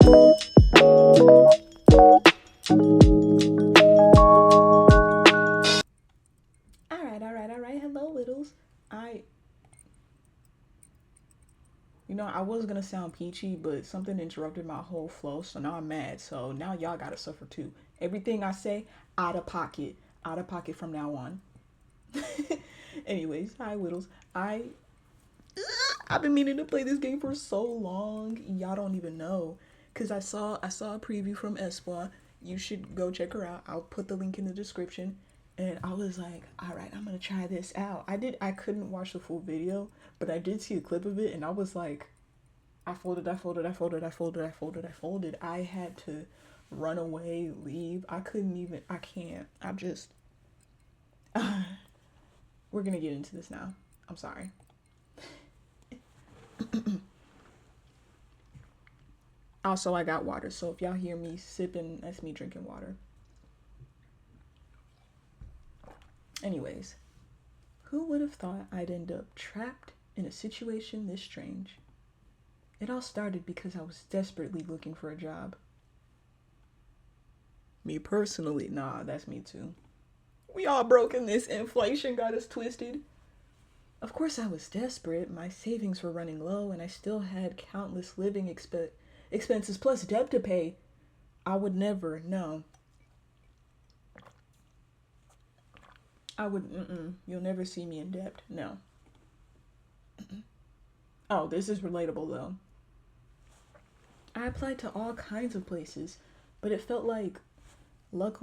Alright. Hello, littles. I was gonna sound peachy, but something interrupted my whole flow, so now I'm mad. So now y'all gotta suffer too. Everything I say, out of pocket. Out of pocket from now on. Anyways, hi, littles. I've been meaning to play this game for so long. Y'all don't even know. Cause I saw a preview from Espoir. You should go check her out. I'll put the link in the description. And I was like, all right, I'm gonna try this out. I couldn't watch the full video, but I did see a clip of it, and I was like, I folded. I had to run away, leave. I can't. We're gonna get into this now. I'm sorry. Also, I got water, so if y'all hear me sipping, that's me drinking water. Anyways, who would have thought I'd end up trapped in a situation this strange? It all started because I was desperately looking for a job. Me personally, nah, that's me too. We all broken this. Inflation got us twisted. Of course I was desperate. My savings were running low and I still had countless living expenses plus debt to pay. I would never, no. You'll never see me in debt, no. Oh, this is relatable though. I applied to all kinds of places, but it felt like luck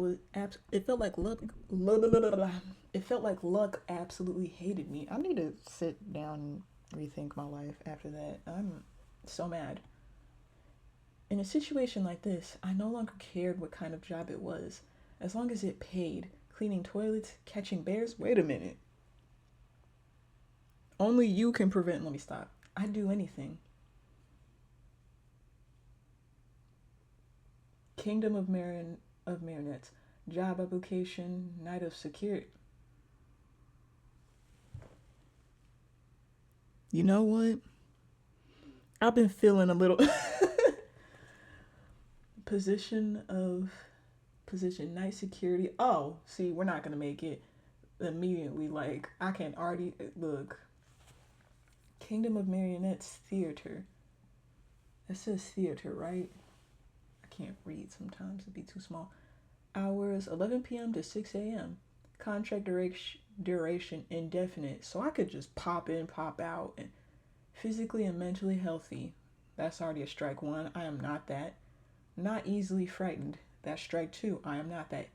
absolutely hated me. I need to sit down and rethink my life after that. I'm so mad. In a situation like this, I no longer cared what kind of job it was, as long as it paid. Cleaning toilets, catching bears. Wait a minute. Only you can prevent. Let me stop. I'd do anything. Kingdom of Marionettes. Job application. Night of security. You know what? I've been feeling a little. Position night security. Oh, see, we're not gonna make it. Immediately, like, I can already look. Kingdom of Marionettes theater. That says theater, right? I can't read sometimes, it'd be too small. Hours 11 p.m. to 6 a.m. Contract duration indefinite, so I could just pop in, pop out. And physically and mentally healthy. That's already a strike one. I am not that. Not easily frightened. That's strike two. I am not that.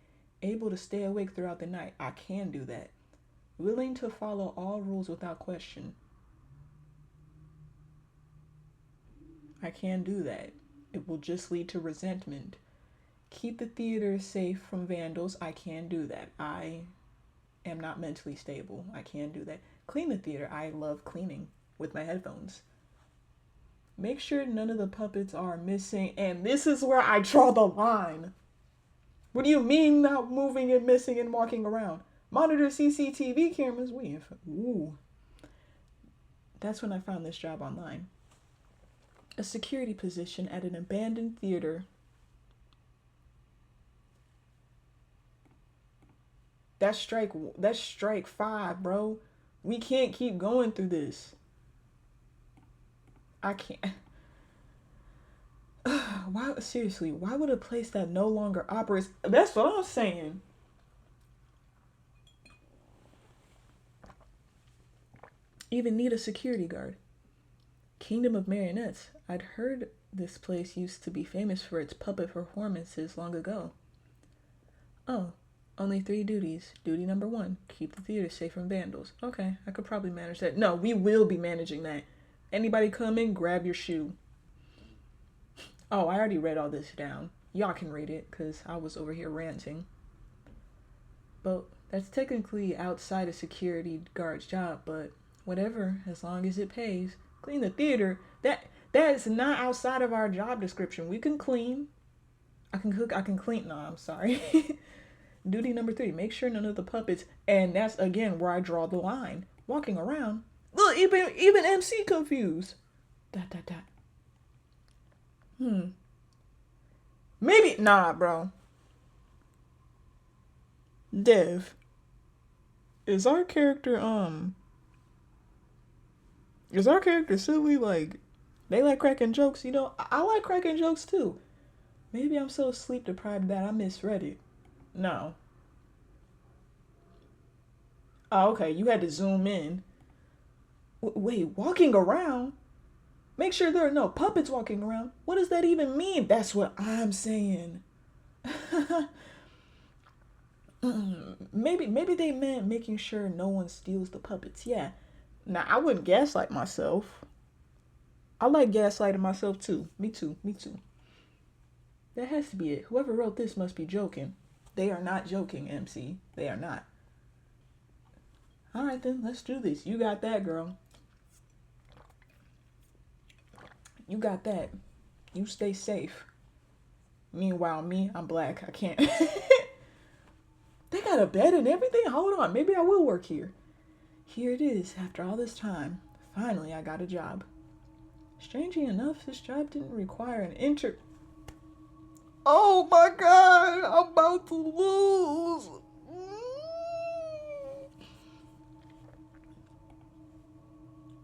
Able to stay awake throughout the night. I can do that. Willing to follow all rules without question. I can do that. It will just lead to resentment. Keep the theater safe from vandals. I can do that. I am not mentally stable. I can do that. Clean the theater. I love cleaning with my headphones. Make sure none of the puppets are missing. And this is where I draw the line. What do you mean not moving and missing and walking around? Monitor CCTV cameras. Ooh. That's when I found this job online. A security position at an abandoned theater. That's strike 5, bro. We can't keep going through this. I can't. Seriously, why would a place that no longer operates? That's what I'm saying. Even need a security guard. Kingdom of Marionettes. I'd heard this place used to be famous for its puppet performances long ago. Oh, only 3 duties. Duty number 1, keep the theater safe from vandals. Okay, I could probably manage that. No, we will be managing that. Anybody come in, grab your shoe. Oh, I already read all this down. Y'all can read it, because I was over here ranting. But that's technically outside a security guard's job, but whatever, as long as it pays. Clean the theater. That is not outside of our job description. We can clean. I can cook. I can clean. No, I'm sorry. Duty number 3, make sure none of the puppets, and that's again where I draw the line. Walking around. Look, even MC confused. ... Maybe, nah, bro. Dev, is our character, is our character silly? Like, they like cracking jokes, you know? I like cracking jokes too. Maybe I'm so sleep deprived that I misread it. No. Oh, okay, you had to zoom in. Wait, walking around? Make sure there are no puppets walking around. What does that even mean? That's what I'm saying. maybe they meant making sure no one steals the puppets. Yeah. Now I wouldn't gaslight myself. I like gaslighting myself too. Me too. Me too. That has to be it. Whoever wrote this must be joking. They are not joking, MC. They are not. All right then, let's do this. You got that, girl. You got that. You stay safe. Meanwhile, me, I'm black. I can't. They got a bed and everything? Hold on. Maybe I will work here. Here it is. After all this time, finally I got a job. Strangely enough, this job didn't require an Oh my god! I'm about to lose!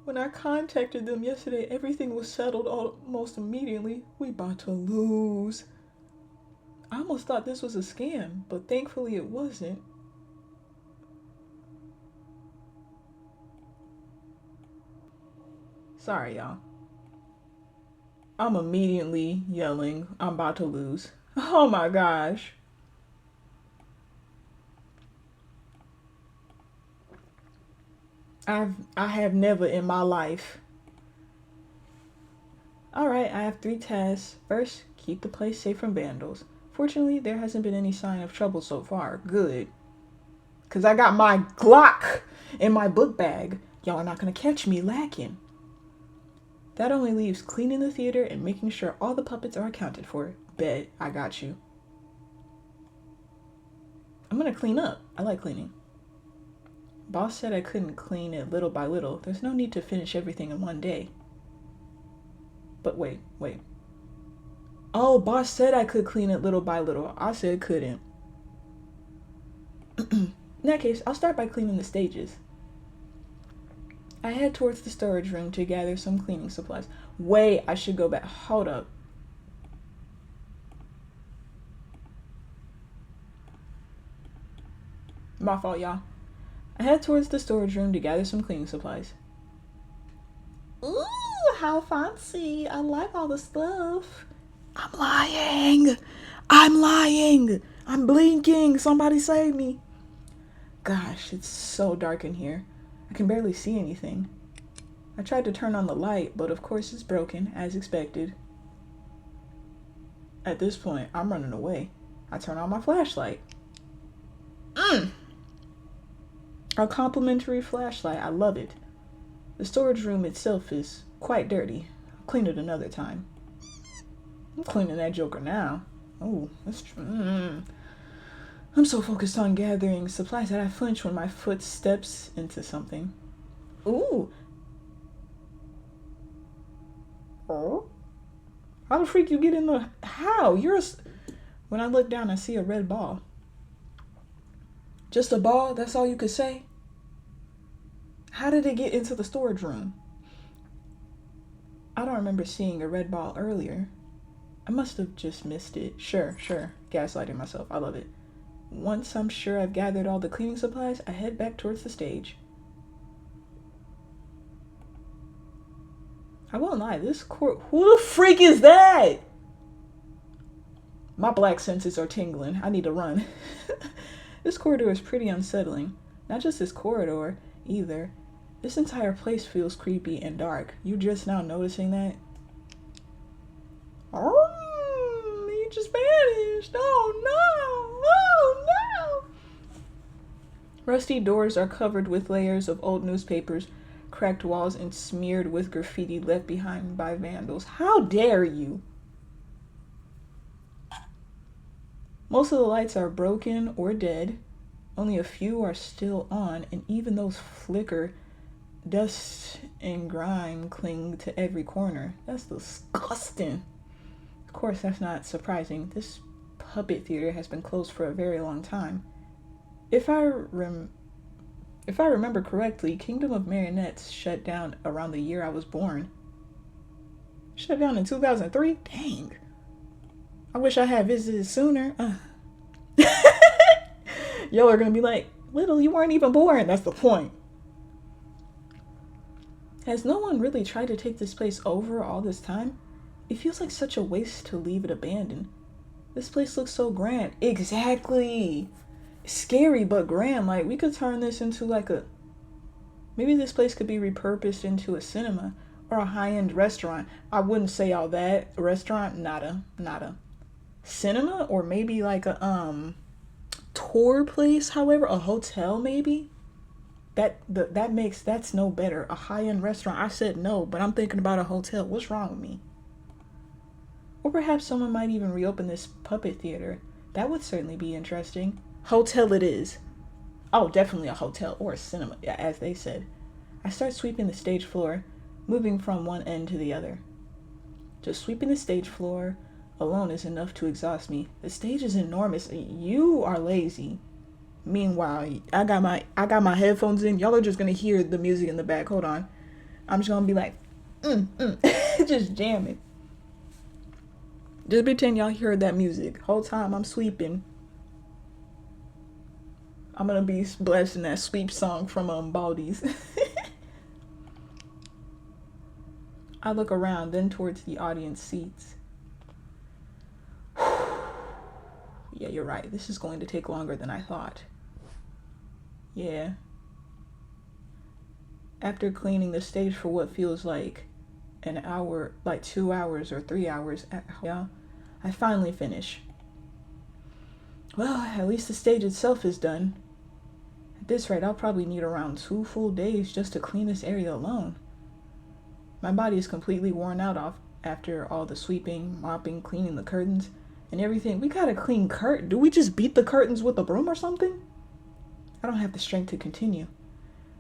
When I contacted them yesterday, everything was settled almost immediately. We about to lose. I almost thought this was a scam, but thankfully it wasn't. Sorry, y'all. I'm immediately yelling, I'm about to lose. Oh my gosh. I have never in my life. Alright, I have 3 tasks. First, keep the place safe from vandals. Fortunately, there hasn't been any sign of trouble so far. Good. Because I got my Glock in my book bag. Y'all are not going to catch me lacking. That only leaves cleaning the theater and making sure all the puppets are accounted for. Bet, I got you. I'm going to clean up. I like cleaning. Boss said I couldn't clean it little by little. There's no need to finish everything in one day. But wait. Oh, boss said I could clean it little by little. I said couldn't. In that case, I'll start by cleaning the stages. I head towards the storage room to gather some cleaning supplies. Wait, I should go back. Hold up. My fault, y'all. I head towards the storage room to gather some cleaning supplies. Ooh, how fancy. I like all the stuff. I'm lying. I'm blinking. Somebody save me. Gosh, it's so dark in here. I can barely see anything. I tried to turn on the light, but of course it's broken, as expected. At this point, I'm running away. I turn on my flashlight. A complimentary flashlight. I love it. The storage room itself is quite dirty. I'll clean it another time. I'm cleaning that joker now. Oh, that's true. I'm so focused on gathering supplies that I flinch when my foot steps into something. Ooh. Oh? How the freak you get in the... How? When I look down, I see a red ball. Just a ball? That's all you could say? How did it get into the storage room? I don't remember seeing a red ball earlier. I must have just missed it. Sure. Gaslighting myself. I love it. Once I'm sure I've gathered all the cleaning supplies, I head back towards the stage. I won't lie, this who the freak is that? My black senses are tingling. I need to run. This corridor is pretty unsettling. Not just this corridor, either. This entire place feels creepy and dark. You just now noticing that? Oh, he just vanished. Oh no! Rusty doors are covered with layers of old newspapers, cracked walls, and smeared with graffiti left behind by vandals. How dare you! Most of the lights are broken or dead. Only a few are still on, and even those flicker. Dust and grime cling to every corner. That's disgusting. course, that's not surprising. This puppet theater has been closed for a very long time. If I remember correctly, Kingdom of Marionettes shut down around the year I was born. Shut down in 2003? Dang. I wish I had visited sooner. Y'all are gonna be like, Little, you weren't even born. That's the point. Has no one really tried to take this place over all this time? It feels like such a waste to leave it abandoned. This place looks so grand. Exactly. Scary but grand. Like, we could turn this into like a... Maybe this place could be repurposed into a cinema or a high-end restaurant. I wouldn't say all that. Restaurant, nada. Cinema, or maybe like a tour place, however, a hotel maybe. That's no better. A high-end restaurant. I said no, but I'm thinking about a hotel. What's wrong with me? Or perhaps someone might even reopen this puppet theater. That would certainly be interesting. Hotel it is. Oh, definitely a hotel or a cinema, as they said. I start sweeping the stage floor, moving from one end to the other. Just sweeping the stage floor alone is enough to exhaust me. The stage is enormous. You are lazy. Meanwhile, I got my headphones in. Y'all are just gonna hear the music in the back. Hold on. I'm just gonna be like, just jamming. Just pretend y'all heard that music. Whole time I'm sweeping. I'm gonna be blasting that sweep song from Baldi's. I look around, then towards the audience seats. Yeah, you're right. This is going to take longer than I thought. Yeah. After cleaning the stage for what feels like an hour, like 2 hours or 3 hours, I finally finish. Well, at least the stage itself is done. At this rate, I'll probably need around 2 full days just to clean this area alone. My body is completely worn out after all the sweeping, mopping, cleaning the curtains, and everything. We gotta clean curtain. Do we just beat the curtains with a broom or something? I don't have the strength to continue.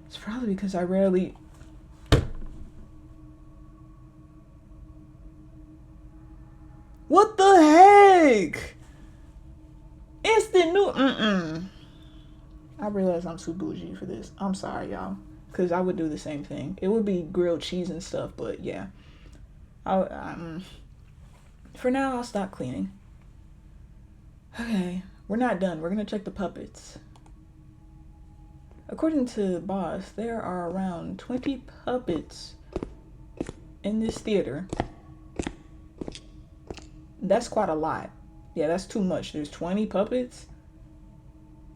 It's probably because I rarely... What the heck? Instant new... I realize I'm too bougie for this. I'm sorry, y'all. Because I would do the same thing. It would be grilled cheese and stuff, but yeah. For now, I'll stop cleaning. Okay, we're not done. We're going to check the puppets. According to Boss, there are around 20 puppets in this theater. That's quite a lot. Yeah, that's too much. There's 20 puppets.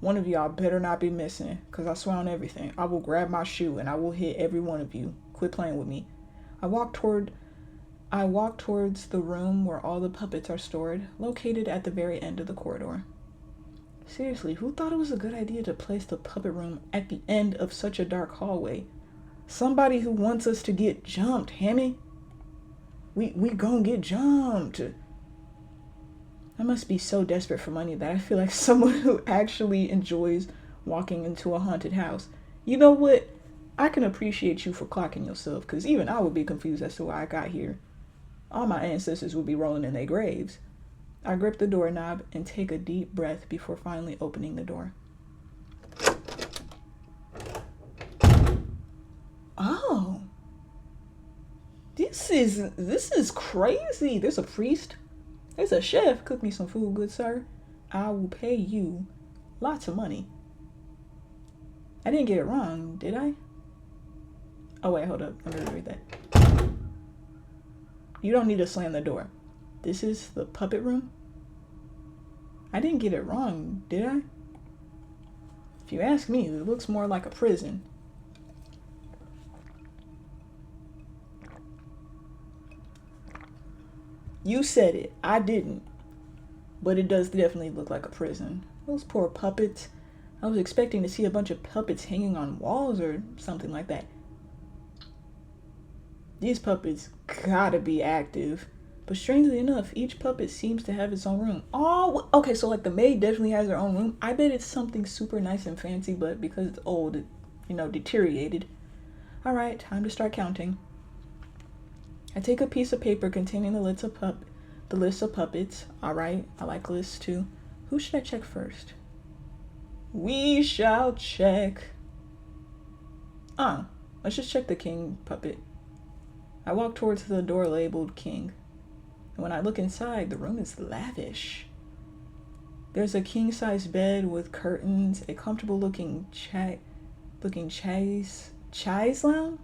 One of y'all better not be missing, because I swear on everything. I will grab my shoe and I will hit every one of you. Quit playing with me. I walk towards the room where all the puppets are stored, located at the very end of the corridor. Seriously, who thought it was a good idea to place the puppet room at the end of such a dark hallway? Somebody who wants us to get jumped, Hammy. We gon' get jumped. I must be so desperate for money that I feel like someone who actually enjoys walking into a haunted house. You know what? I can appreciate you for clocking yourself, because even I would be confused as to why I got here. All my ancestors would be rolling in their graves. I grip the doorknob and take a deep breath before finally opening the door. Oh. This is crazy. There's a priest. There's a chef. Cook me some food, good sir. I will pay you lots of money. I didn't get it wrong, did I? Oh wait, hold up. I'm gonna read that. You don't need to slam the door. This is the puppet room? I didn't get it wrong, did I? If you ask me, it looks more like a prison. You said it. I didn't. But it does definitely look like a prison. Those poor puppets. I was expecting to see a bunch of puppets hanging on walls or something like that. These puppets gotta be active. But strangely enough, each puppet seems to have its own room. Oh, okay, so like the maid definitely has her own room. I bet it's something super nice and fancy, but because it's old, it, deteriorated. All right, time to start counting. I take a piece of paper containing the the list of puppets. Alright, I like lists too. Who should I check first? We shall check. Let's just check the king puppet. I walk towards the door labeled king. And when I look inside, the room is lavish. There's a king-size bed with curtains, a comfortable-looking chaise lounge?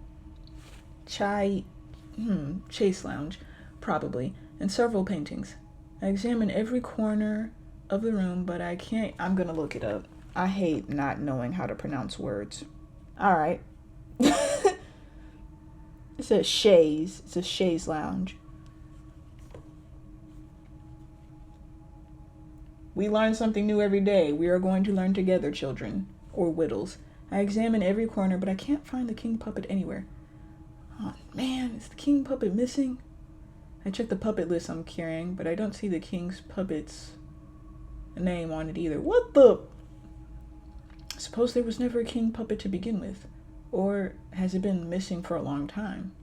Chase lounge, probably, and several paintings. I examine every corner of the room, but I'm gonna look it up. I hate not knowing how to pronounce words. Alright. It's a chaise. It's a chaise lounge. We learn something new every day. We are going to learn together, children. Or whittles. I examine every corner, but I can't find the king puppet anywhere. Oh man, is the king puppet missing? I check the puppet list I'm carrying, but I don't see the king's puppet's name on it either. What the? Suppose there was never a king puppet to begin with. Or has it been missing for a long time?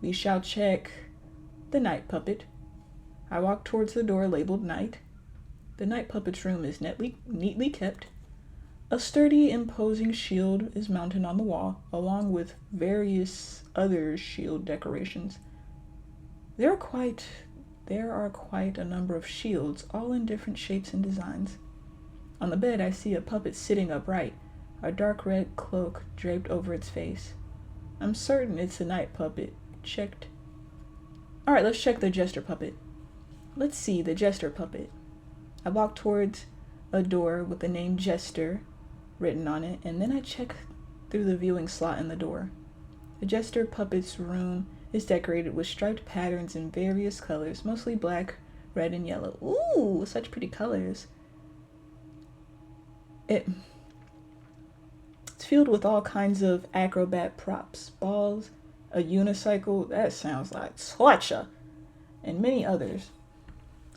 We shall check the night puppet. I walk towards the door labeled night. The night puppet's room is neatly kept. A sturdy, imposing shield is mounted on the wall, along with various other shield decorations. There are quite a number of shields, all in different shapes and designs. On the bed, I see a puppet sitting upright, a dark red cloak draped over its face. I'm certain it's the night puppet. Checked. Alright, let's check the Jester puppet. Let's see the Jester puppet. I walk towards a door with the name Jester written on it, and then I check through the viewing slot in the door. The Jester puppet's room is decorated with striped patterns in various colors, mostly black, red, and yellow. Ooh, such pretty colors. It's filled with all kinds of acrobat props, balls, a unicycle, that sounds like torture, and many others.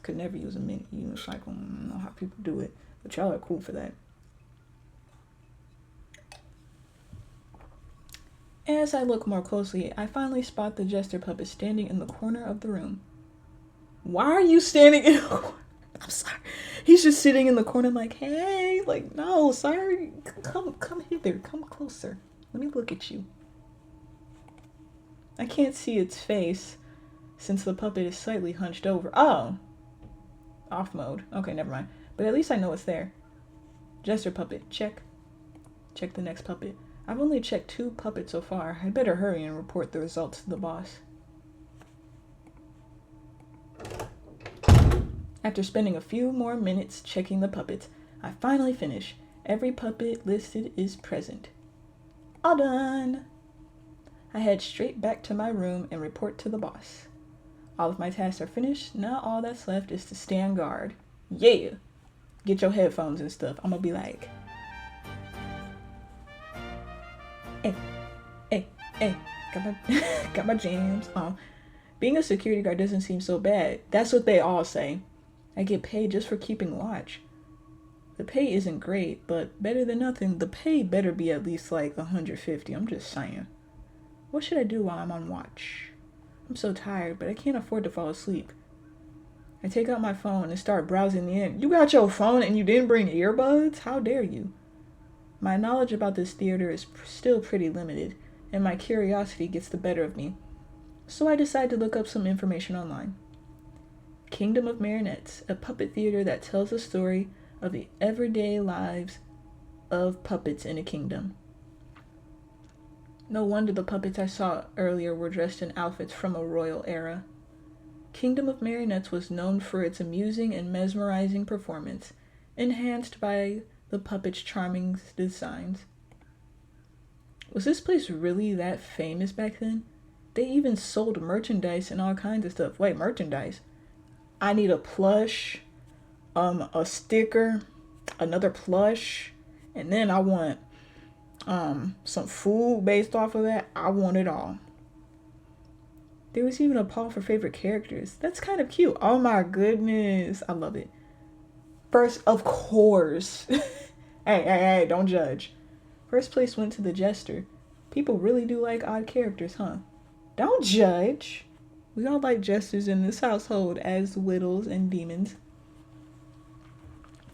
Could never use a mini unicycle. I don't know how people do it, but y'all are cool for that. As I look more closely, I finally spot the Jester puppet standing in the corner of the room. Why are you standing in the corner? I'm sorry. He's just sitting in the corner like, hey, like, no, sorry. Come hither. Come closer. Let me look at you. I can't see its face since the puppet is slightly hunched over. Oh. Off mode. Okay, never mind. But at least I know it's there. Jester puppet. Check. Check the next puppet. I've only checked 2 puppets so far. I'd better hurry and report the results to the boss. After spending a few more minutes checking the puppets, I finally finish. Every puppet listed is present. All done! I head straight back to my room and report to the boss. All of my tasks are finished. Now all that's left is to stand guard. Yeah! Get your headphones and stuff. I'm gonna be like, hey, got my jams. Being a security guard doesn't seem so bad. That's what they all say. I get paid just for keeping watch. The pay isn't great, but better than nothing. The pay better be at least like 150. I'm just saying. What should I do while I'm on watch? I'm so tired, but I can't afford to fall asleep. I take out my phone and start browsing the internet. You got your phone and you didn't bring earbuds? How dare you? My knowledge about this theater is still pretty limited, and my curiosity gets the better of me. So I decide to look up some information online. Kingdom of Marionettes, a puppet theater that tells the story of the everyday lives of puppets in a kingdom. No wonder the puppets I saw earlier were dressed in outfits from a royal era. Kingdom of Marionettes was known for its amusing and mesmerizing performance, enhanced by the puppets' charming designs. Was this place really that famous back then? They even sold merchandise and all kinds of stuff. Wait, merchandise? I need a plush, a sticker, another plush, and then I want some food based off of that. I want it all. There was even a poll for favorite characters. That's kind of cute. Oh my goodness. I love it. First, of course. Hey, don't judge. First place went to the Jester. People really do like odd characters, huh? Don't judge. We all like jesters in this household as widows and demons.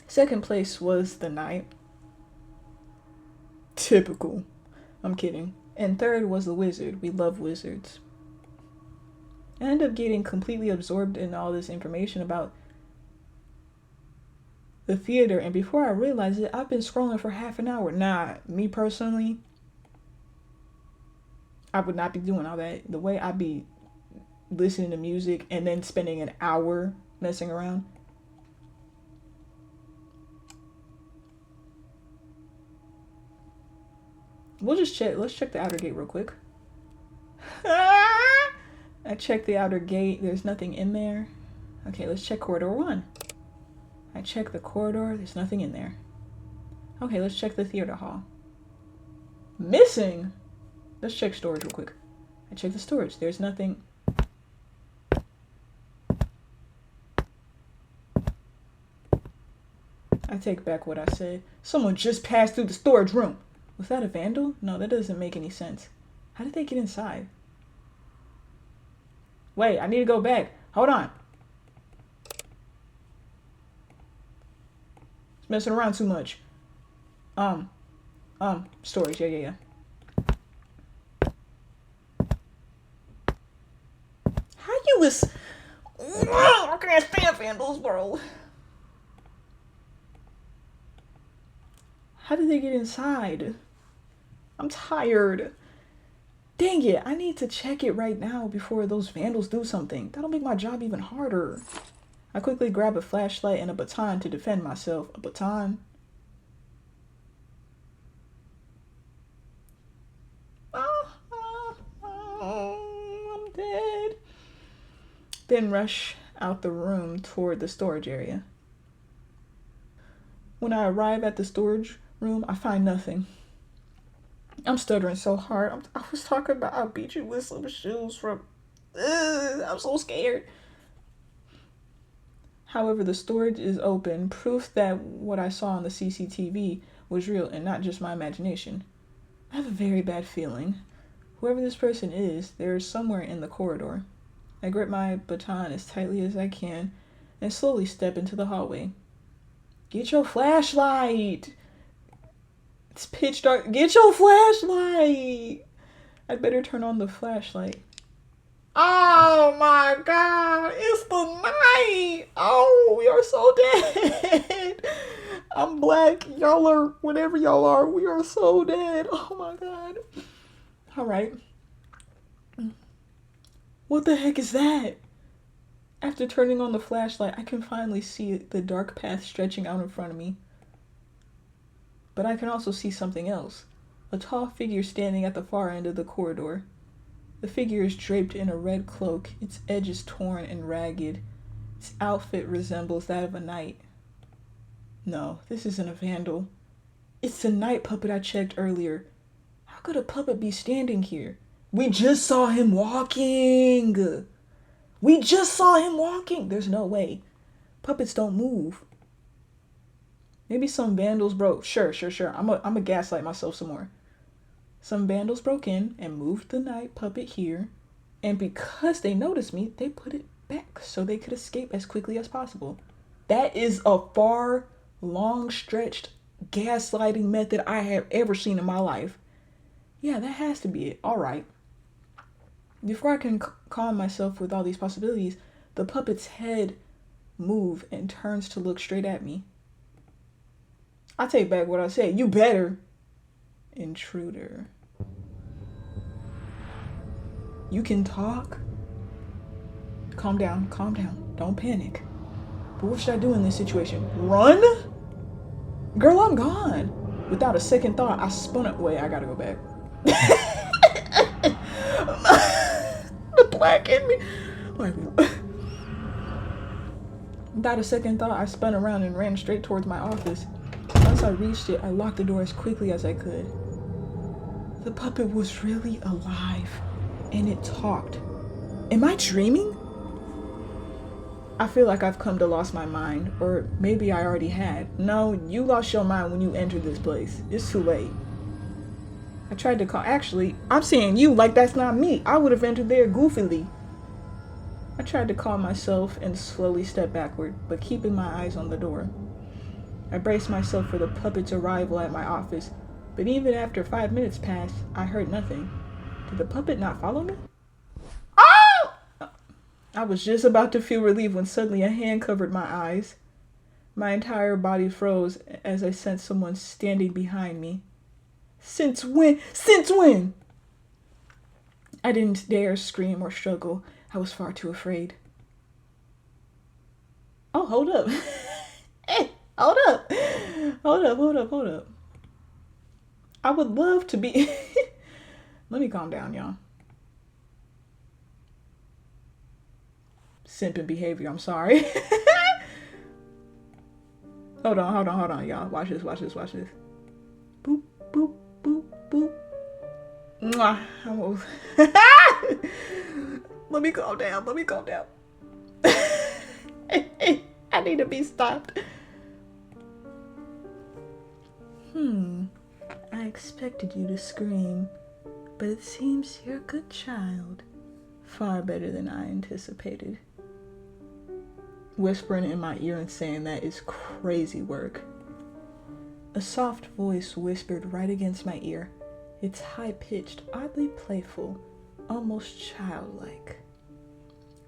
Second place was the knight. Typical. I'm kidding. And third was the wizard. We love wizards. I ended up getting completely absorbed in all this information about the theater, and before I realized it, I've been scrolling for half an hour. Nah, me personally, I would not be doing all that. The way I'd be listening to music and then spending an hour messing around. We'll just check. Let's check the outer gate real quick. I checked the outer gate. There's nothing in there. Okay, let's check corridor 1. I checked the corridor. There's nothing in there. Okay, let's check the theater hall. Missing! Let's check storage real quick. I checked the storage. There's nothing. I take back what I said. Someone just passed through the storage room. Was that a vandal? No, that doesn't make any sense. How did they get inside? Wait, I need to go back. Hold on. It's messing around too much. Storage. Yeah. How you was... I can't stand vandals, bro. How did they get inside? I'm tired. Dang it, I need to check it right now before those vandals do something. That'll make my job even harder. I quickly grab a flashlight and a baton to defend myself. A baton? I'm dead. Then rush out the room toward the storage area. When I arrive at the storage room, I find nothing. I'm stuttering so hard. I was talking about I beat you with some shoes from... I'm so scared. However, the storage is open, proof that what I saw on the CCTV was real and not just my imagination. I have a very bad feeling. Whoever this person is, they're somewhere in the corridor. I grip my baton as tightly as I can and slowly step into the hallway. Get your flashlight! It's pitch dark. Get your flashlight! I'd better turn on the flashlight. Oh my god! It's the night! Oh, we are so dead! I'm black. Y'all are whatever y'all are. We are so dead. Oh my god. Alright. What the heck is that? After turning on the flashlight, I can finally see the dark path stretching out in front of me. But I can also see something else. A tall figure standing at the far end of the corridor. The figure is draped in a red cloak, its edges torn and ragged. Its outfit resembles that of a knight. No, this isn't a vandal. It's the night puppet I checked earlier. How could a puppet be standing here? We just saw him walking! There's no way. Puppets don't move. Maybe some vandals broke. Sure. I'm a gaslight myself some more. Some vandals broke in and moved the night puppet here. And because they noticed me, they put it back so they could escape as quickly as possible. That is a far, long-stretched gaslighting method I have ever seen in my life. Yeah, that has to be it. All right. Before I can calm myself with all these possibilities, the puppet's head moves and turns to look straight at me. I take back what I said. You better. Intruder. You can talk? Calm down. Don't panic. But what should I do in this situation? Run? Girl, I'm gone. Without a second thought, I spun up. Wait, I gotta go back. The black in me. Without a second thought, I spun around and ran straight towards my office. Once I reached it, I locked the door as quickly as I could. The puppet was really alive, and it talked. Am I dreaming? I feel like I've come to lose my mind, or maybe I already had. No, you lost your mind when you entered this place. It's too late. I tried to call. Actually, I'm saying you like that's not me. I would have entered there goofily. I tried to calm myself and slowly step backward, but keeping my eyes on the door. I braced myself for the puppet's arrival at my office, but even after 5 minutes passed, I heard nothing. Did the puppet not follow me? Oh! I was just about to feel relief when suddenly a hand covered my eyes. My entire body froze as I sensed someone standing behind me. Since when? Since when? I didn't dare scream or struggle. I was far too afraid. Oh, hold up. Hey, hold up. Hold up. I would love to be... Let me calm down, y'all. Simping behavior, I'm sorry. Hold on, y'all. Watch this. Boop, boop, boop, boop. Mwah. Almost. Let me calm down. I need to be stopped. I expected you to scream, but it seems you're a good child. Far better than I anticipated. Whispering in my ear and saying that is crazy work. A soft voice whispered right against my ear. It's high-pitched, oddly playful, almost childlike.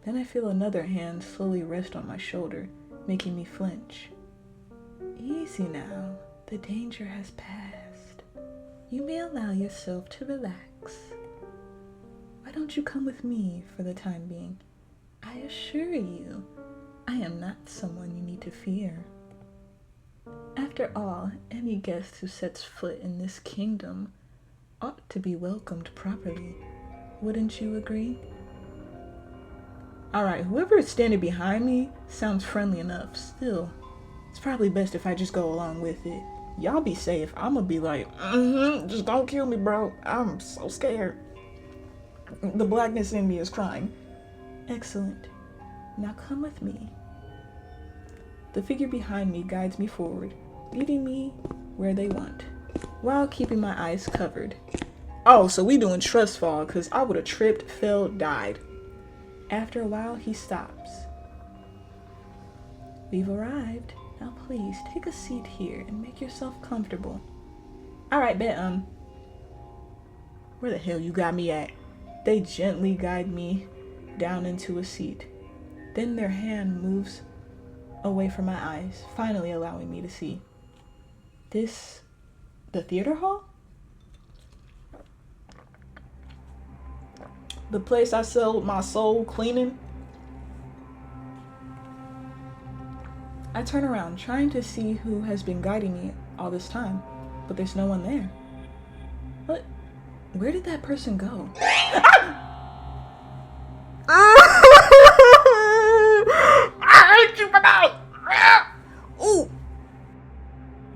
Then I feel another hand slowly rest on my shoulder, making me flinch. Easy now, the danger has passed. You may allow yourself to relax. Why don't you come with me for the time being? I assure you, I am not someone you need to fear. After all, any guest who sets foot in this kingdom ought to be welcomed properly. Wouldn't you agree? Alright, whoever is standing behind me sounds friendly enough. Still, it's probably best if I just go along with it. Y'all be safe. I'ma be like, just don't kill me, bro. I'm so scared. The blackness in me is crying. Excellent. Now come with me. The figure behind me guides me forward, leading me where they want, while keeping my eyes covered. Oh, so we doing trust fall, because I would have tripped, fell, died. After a while, he stops. We've arrived. Now please, take a seat here and make yourself comfortable. Alright, bet, where the hell you got me at? They gently guide me down into a seat. Then their hand moves away from my eyes, finally allowing me to see. This, the theater hall? The place I sold my soul cleaning? I turn around, trying to see who has been guiding me all this time, but there's no one there. What? Where did that person go? Ooh.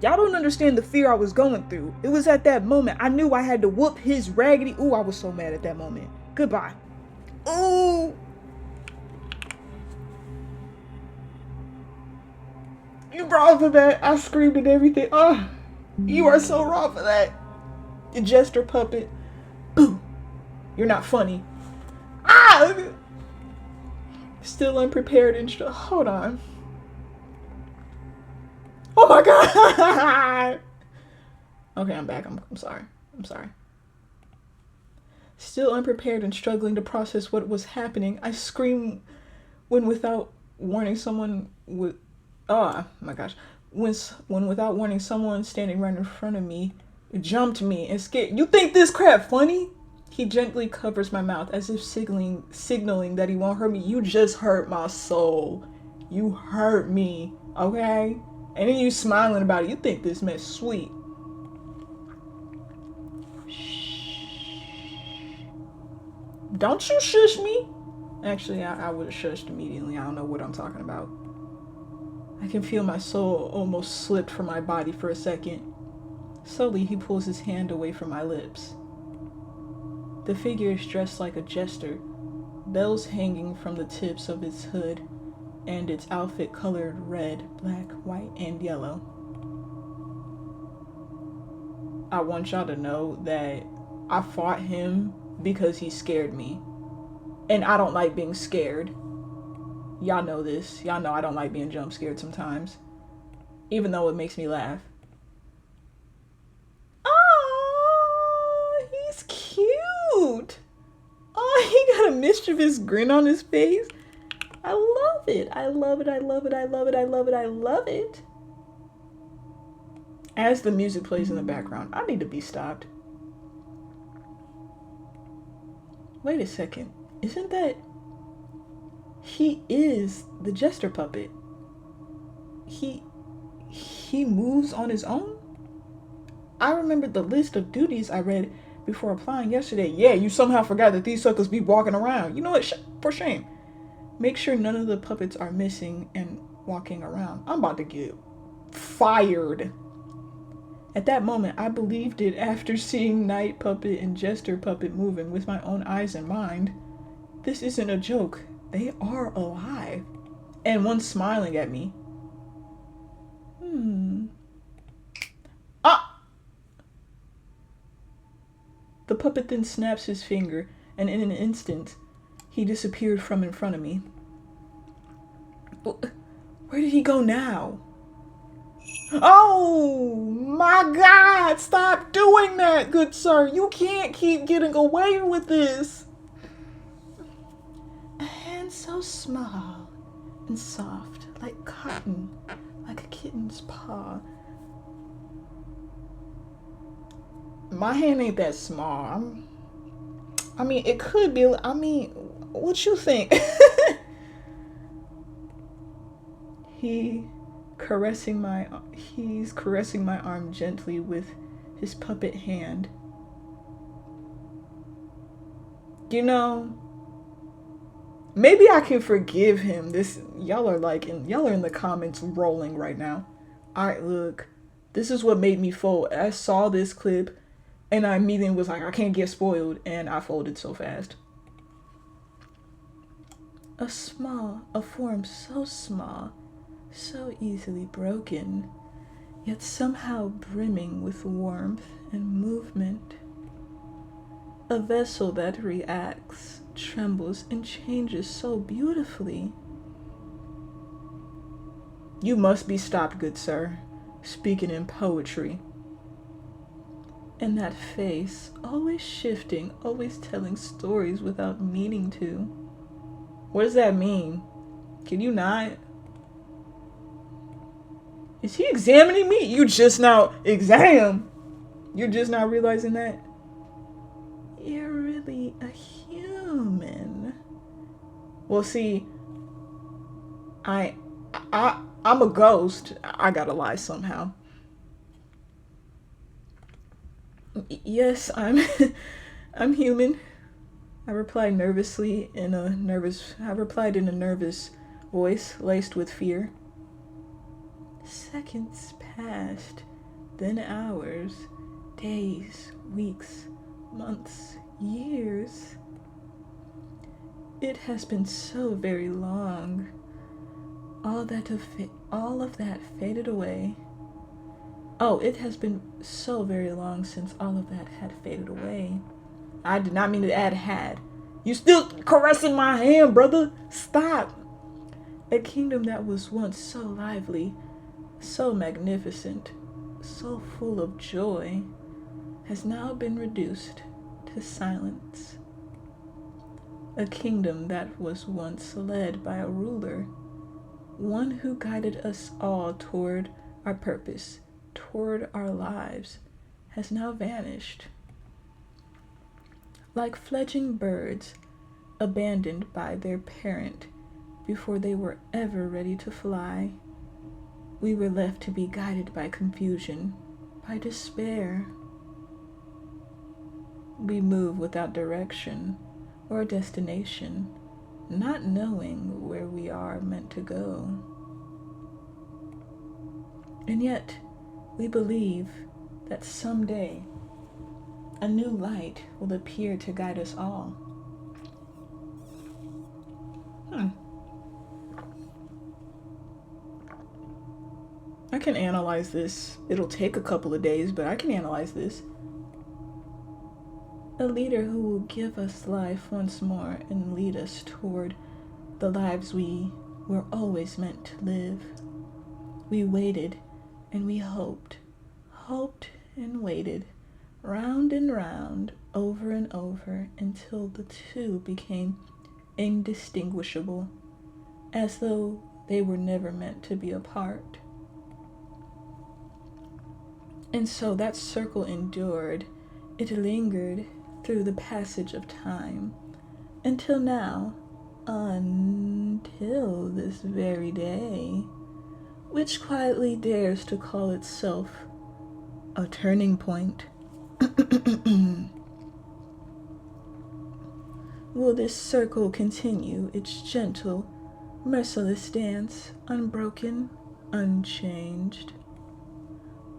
Y'all don't understand the fear I was going through. It was at that moment I knew I had to whoop his raggedy. Ooh, I was so mad at that moment. Goodbye. Ooh. You wrong for that. I screamed and everything. Oh, you are so wrong for that. You Jester puppet. Boo. You're not funny. Ah! Still unprepared and hold on. Oh my god! Okay, I'm back. I'm sorry. Still unprepared and struggling to process what was happening, I screamed when without warning someone would... Oh my gosh. When without warning someone standing right in front of me jumped me and scared... You think this crap funny? He gently covers my mouth as if signaling that he won't hurt me. You just hurt my soul. You hurt me, okay? And then you smiling about it. You think this mess sweet. Shh. Don't you shush me. Actually, I would have shushed immediately. I don't know what I'm talking about. I can feel my soul almost slipped from my body for a second. Slowly, he pulls his hand away from my lips. The figure is dressed like a jester, bells hanging from the tips of its hood, and its outfit colored red, black, white, and yellow. I want y'all to know that I fought him because he scared me. And I don't like being scared. Y'all know this. Y'all know I don't like being jump scared sometimes. Even though it makes me laugh. Oh, he's cute. Oh, he got a mischievous grin on his face. I love it. I love it. I love it. I love it. I love it. I love it. As the music plays in the background, I need to be stopped. Wait a second. Isn't that... He is the Jester puppet. He moves on his own? I remembered the list of duties I read before applying yesterday. Yeah, you somehow forgot that these suckers be walking around. You know what? For shame. Make sure none of the puppets are missing and walking around. I'm about to get fired. At that moment, I believed it after seeing Night Puppet and Jester Puppet moving with my own eyes and mind. This isn't a joke. They are alive. And one's smiling at me. Ah! The puppet then snaps his finger, and in an instant, he disappeared from in front of me. Where did he go now? Oh my God, stop doing that, good sir. You can't keep getting away with this. A hand so small and soft, like cotton, like a kitten's paw. My hand ain't that small. I mean, it could be. I mean, what you think? He's caressing my arm gently with his puppet hand. You know, maybe I can forgive him. Y'all are in the comments rolling right now. Alright, look, this is what made me fold. I saw this clip and I immediately was like, I can't get spoiled, and I folded so fast. A form so small, so easily broken, yet somehow brimming with warmth and movement. A vessel that reacts, trembles, and changes so beautifully. You must be stopped, good sir, speaking in poetry. And that face, always shifting, always telling stories without meaning to. What does that mean? Can you not? Is he examining me? You're just now realizing that? You're really a human. Well, see, I'm a ghost. I gotta lie somehow. Yes, I'm human. I replied in a nervous voice laced with fear. Seconds passed, then hours, days, weeks, months, years. It has been so very long. All of that faded away. Oh, it has been so very long since all of that had faded away. I did not mean to add had. You still caressing my hand, brother? Stop. A kingdom that was once so lively, so magnificent, so full of joy, has now been reduced to silence. A kingdom that was once led by a ruler, one who guided us all toward our purpose, toward our lives, has now vanished. Like fledgling birds abandoned by their parent before they were ever ready to fly, we were left to be guided by confusion, by despair. We move without direction or destination, not knowing where we are meant to go. And yet, we believe that someday a new light will appear to guide us all. I can analyze this. It'll take a couple of days, but I can analyze this. A leader who will give us life once more and lead us toward the lives we we're always meant to live. We waited and we hoped and waited, round and round, over and over, until the two became indistinguishable, as though they were never meant to be apart. And so that circle endured, it lingered through the passage of time, until now, until this very day, which quietly dares to call itself a turning point. Will this circle continue its gentle, merciless dance, unbroken, unchanged?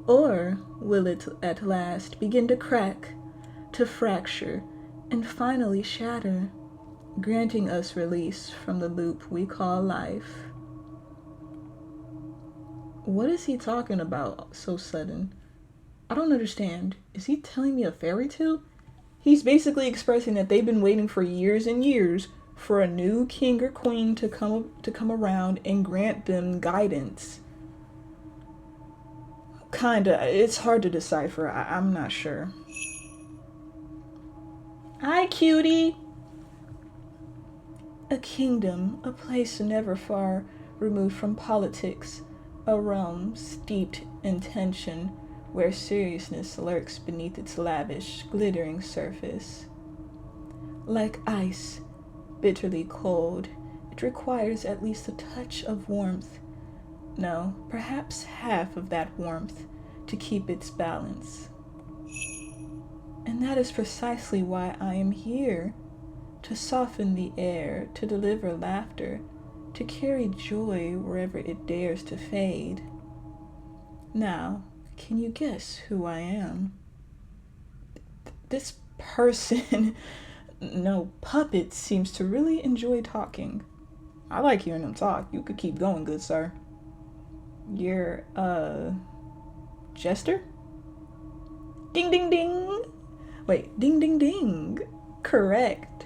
Or will it at last begin to crack, to fracture, and finally shatter, granting us release from the loop we call life? What is he talking about so sudden? I don't understand. Is he telling me a fairy tale? He's basically expressing that they've been waiting for years and years for a new king or queen to come around and grant them guidance. Kinda. It's hard to decipher. I'm not sure. Hi, cutie. A kingdom, a place never far removed from politics, a realm steeped in tension, where seriousness lurks beneath its lavish, glittering surface. Like ice, bitterly cold, it requires at least a touch of warmth. No, perhaps half of that warmth to keep its balance. And that is precisely why I am here, to soften the air, to deliver laughter, to carry joy wherever it dares to fade. Now, can you guess who I am? This person, no, puppet, seems to really enjoy talking. I like hearing him talk. You could keep going, good sir. You're, Jester? Ding, ding, ding. Wait, ding, ding, ding. Correct.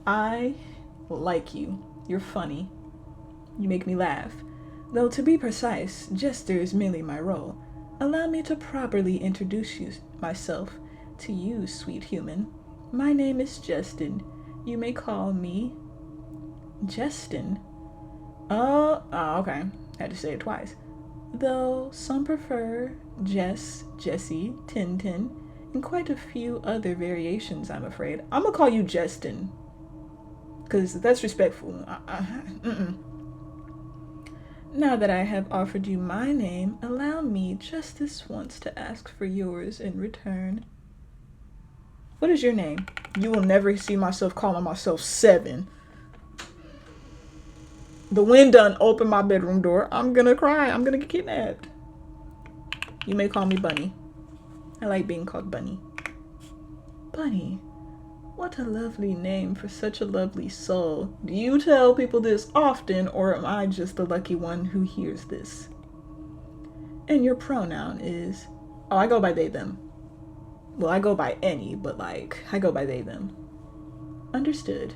I like you. You're funny. You make me laugh. Though to be precise, Jester is merely my role. Allow me to properly introduce myself to you, sweet human. My name is Justin. You may call me Justin. Oh, okay. Had to say it twice. Though some prefer Jess, Jessie, Tintin, and quite a few other variations, I'm afraid. I'm gonna call you Justin, because that's respectful. Now that I have offered you my name, allow me just this once to ask for yours in return. What is your name? You will never see myself calling myself Seven. The wind done opened my bedroom door. I'm gonna cry. I'm gonna get kidnapped. You may call me Bunny. I like being called Bunny. Bunny. What a lovely name for such a lovely soul. Do you tell people this often, or am I just the lucky one who hears this? And your pronoun is... Oh, I go by they, them. Well, I go by any, but I go by they, them. Understood.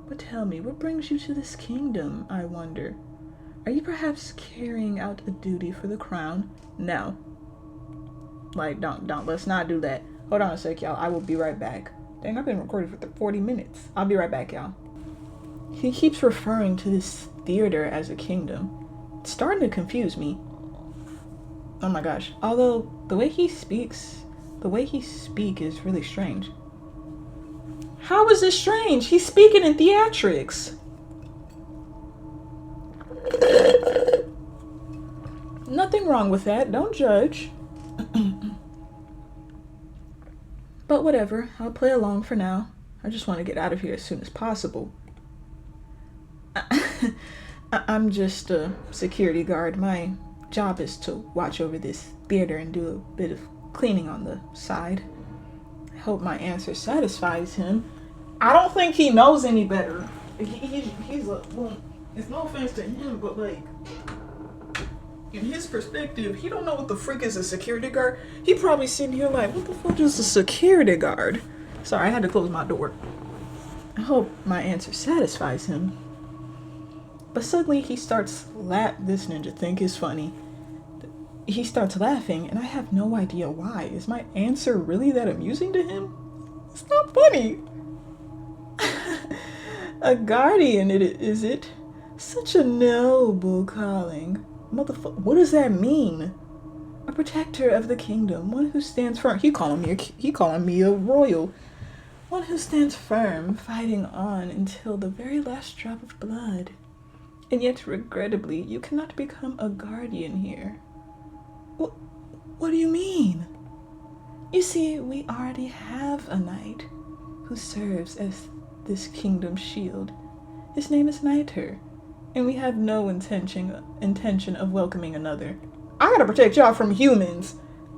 But tell me, what brings you to this kingdom, I wonder? Are you perhaps carrying out a duty for the crown? No. Don't, let's not do that. Hold on a sec, y'all. I will be right back. Dang, I've been recording for 40 minutes. I'll be right back, y'all. He keeps referring to this theater as a kingdom. It's starting to confuse me. Oh my gosh. Although, the way he speaks is really strange. How is this strange? He's speaking in theatrics. Nothing wrong with that. Don't judge. But whatever. I'll play along for now. I just want to get out of here as soon as possible. I'm just a security guard. My job is to watch over this theater and do a bit of cleaning on the side. I hope my answer satisfies him. I don't think he knows any better. He's a, well, it's no offense to him, but in his perspective, he don't know what the frick is a security guard. He probably sitting here like, what the fuck is a security guard? Sorry, I had to close my door. I hope my answer satisfies him. But suddenly he starts this ninja think is funny. He starts laughing, and I have no idea why. Is my answer really that amusing to him? It's not funny. A guardian, is it? Such a noble calling. Motherfucker, what does that mean? A protector of the kingdom, one who stands firm. He calling me a royal. One who stands firm, fighting on until the very last drop of blood. And yet, regrettably, you cannot become a guardian here. What do you mean? You see, we already have a knight who serves as this kingdom's shield. His name is Niter, and we have no intention of welcoming another. I gotta protect y'all from humans.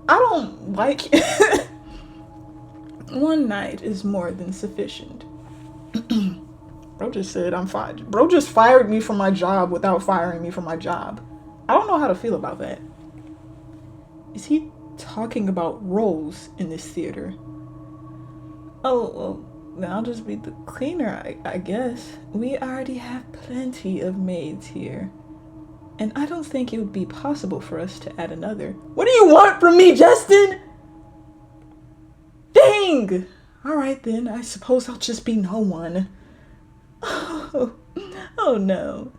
I don't like one knight is more than sufficient. Bro just said I'm fired. Bro just fired me from my job without firing me from my job. I don't know how to feel about that. Is he talking about roles in this theater? Oh, well, then I'll just be the cleaner, I guess. We already have plenty of maids here. And I don't think it would be possible for us to add another. What do you want from me, Justin? Dang! Alright then, I suppose I'll just be no one. Oh no.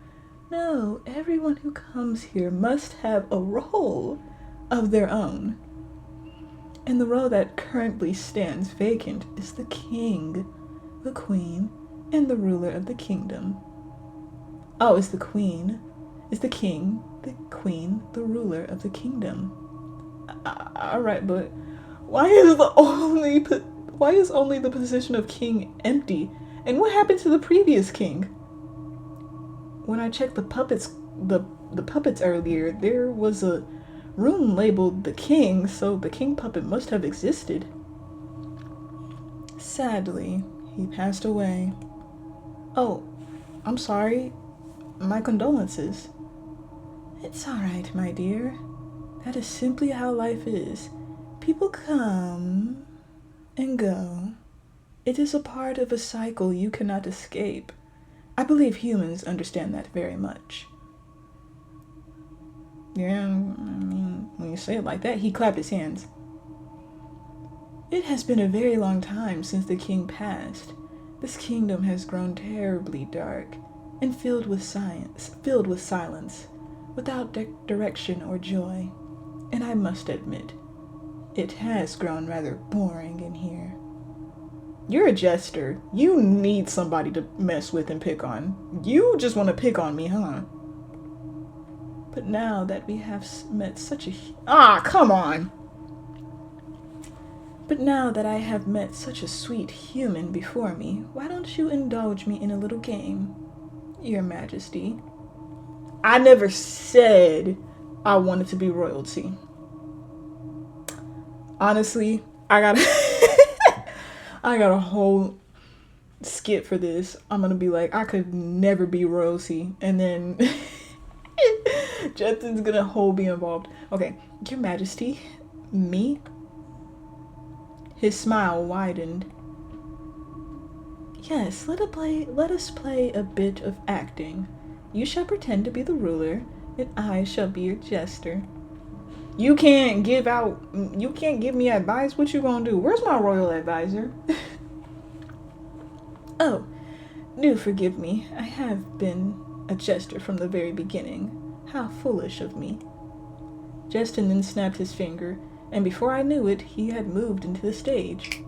No, everyone who comes here must have a role of their own. And the role that currently stands vacant is the king, the queen, and the ruler of the kingdom. Oh, it's the queen, is the king, the queen, the ruler of the kingdom. Alright, but why is only the position of king empty? And what happened to the previous king? When I checked the puppets earlier, there was a room labeled the king, so the king puppet must have existed. Sadly, he passed away. Oh, I'm sorry. My condolences. It's alright, my dear. That is simply how life is. People come and go. It is a part of a cycle you cannot escape. I believe humans understand that very much. Yeah, I mean, when you say it like that, he clapped his hands. It has been a very long time since the king passed. This kingdom has grown terribly dark and filled with silence, without direction or joy. And I must admit, it has grown rather boring in here. You're a jester. You need somebody to mess with and pick on. You just want to pick on me, huh? But now that we have met such a... come on! But now that I have met such a sweet human before me, why don't you indulge me in a little game, Your Majesty? I never said I wanted to be royalty. Honestly, I got a whole skit for this. I'm gonna be like, I could never be royalty, and then Justin's gonna be involved. Okay, Your Majesty, me? His smile widened. Yes, let us play a bit of acting. You shall pretend to be the ruler, and I shall be your jester. You can't give me advice. What you gonna do? Where's my royal advisor? Oh, do forgive me. I have been a jester from the very beginning. How foolish of me. Justin then snapped his finger, and before I knew it, he had moved into the stage.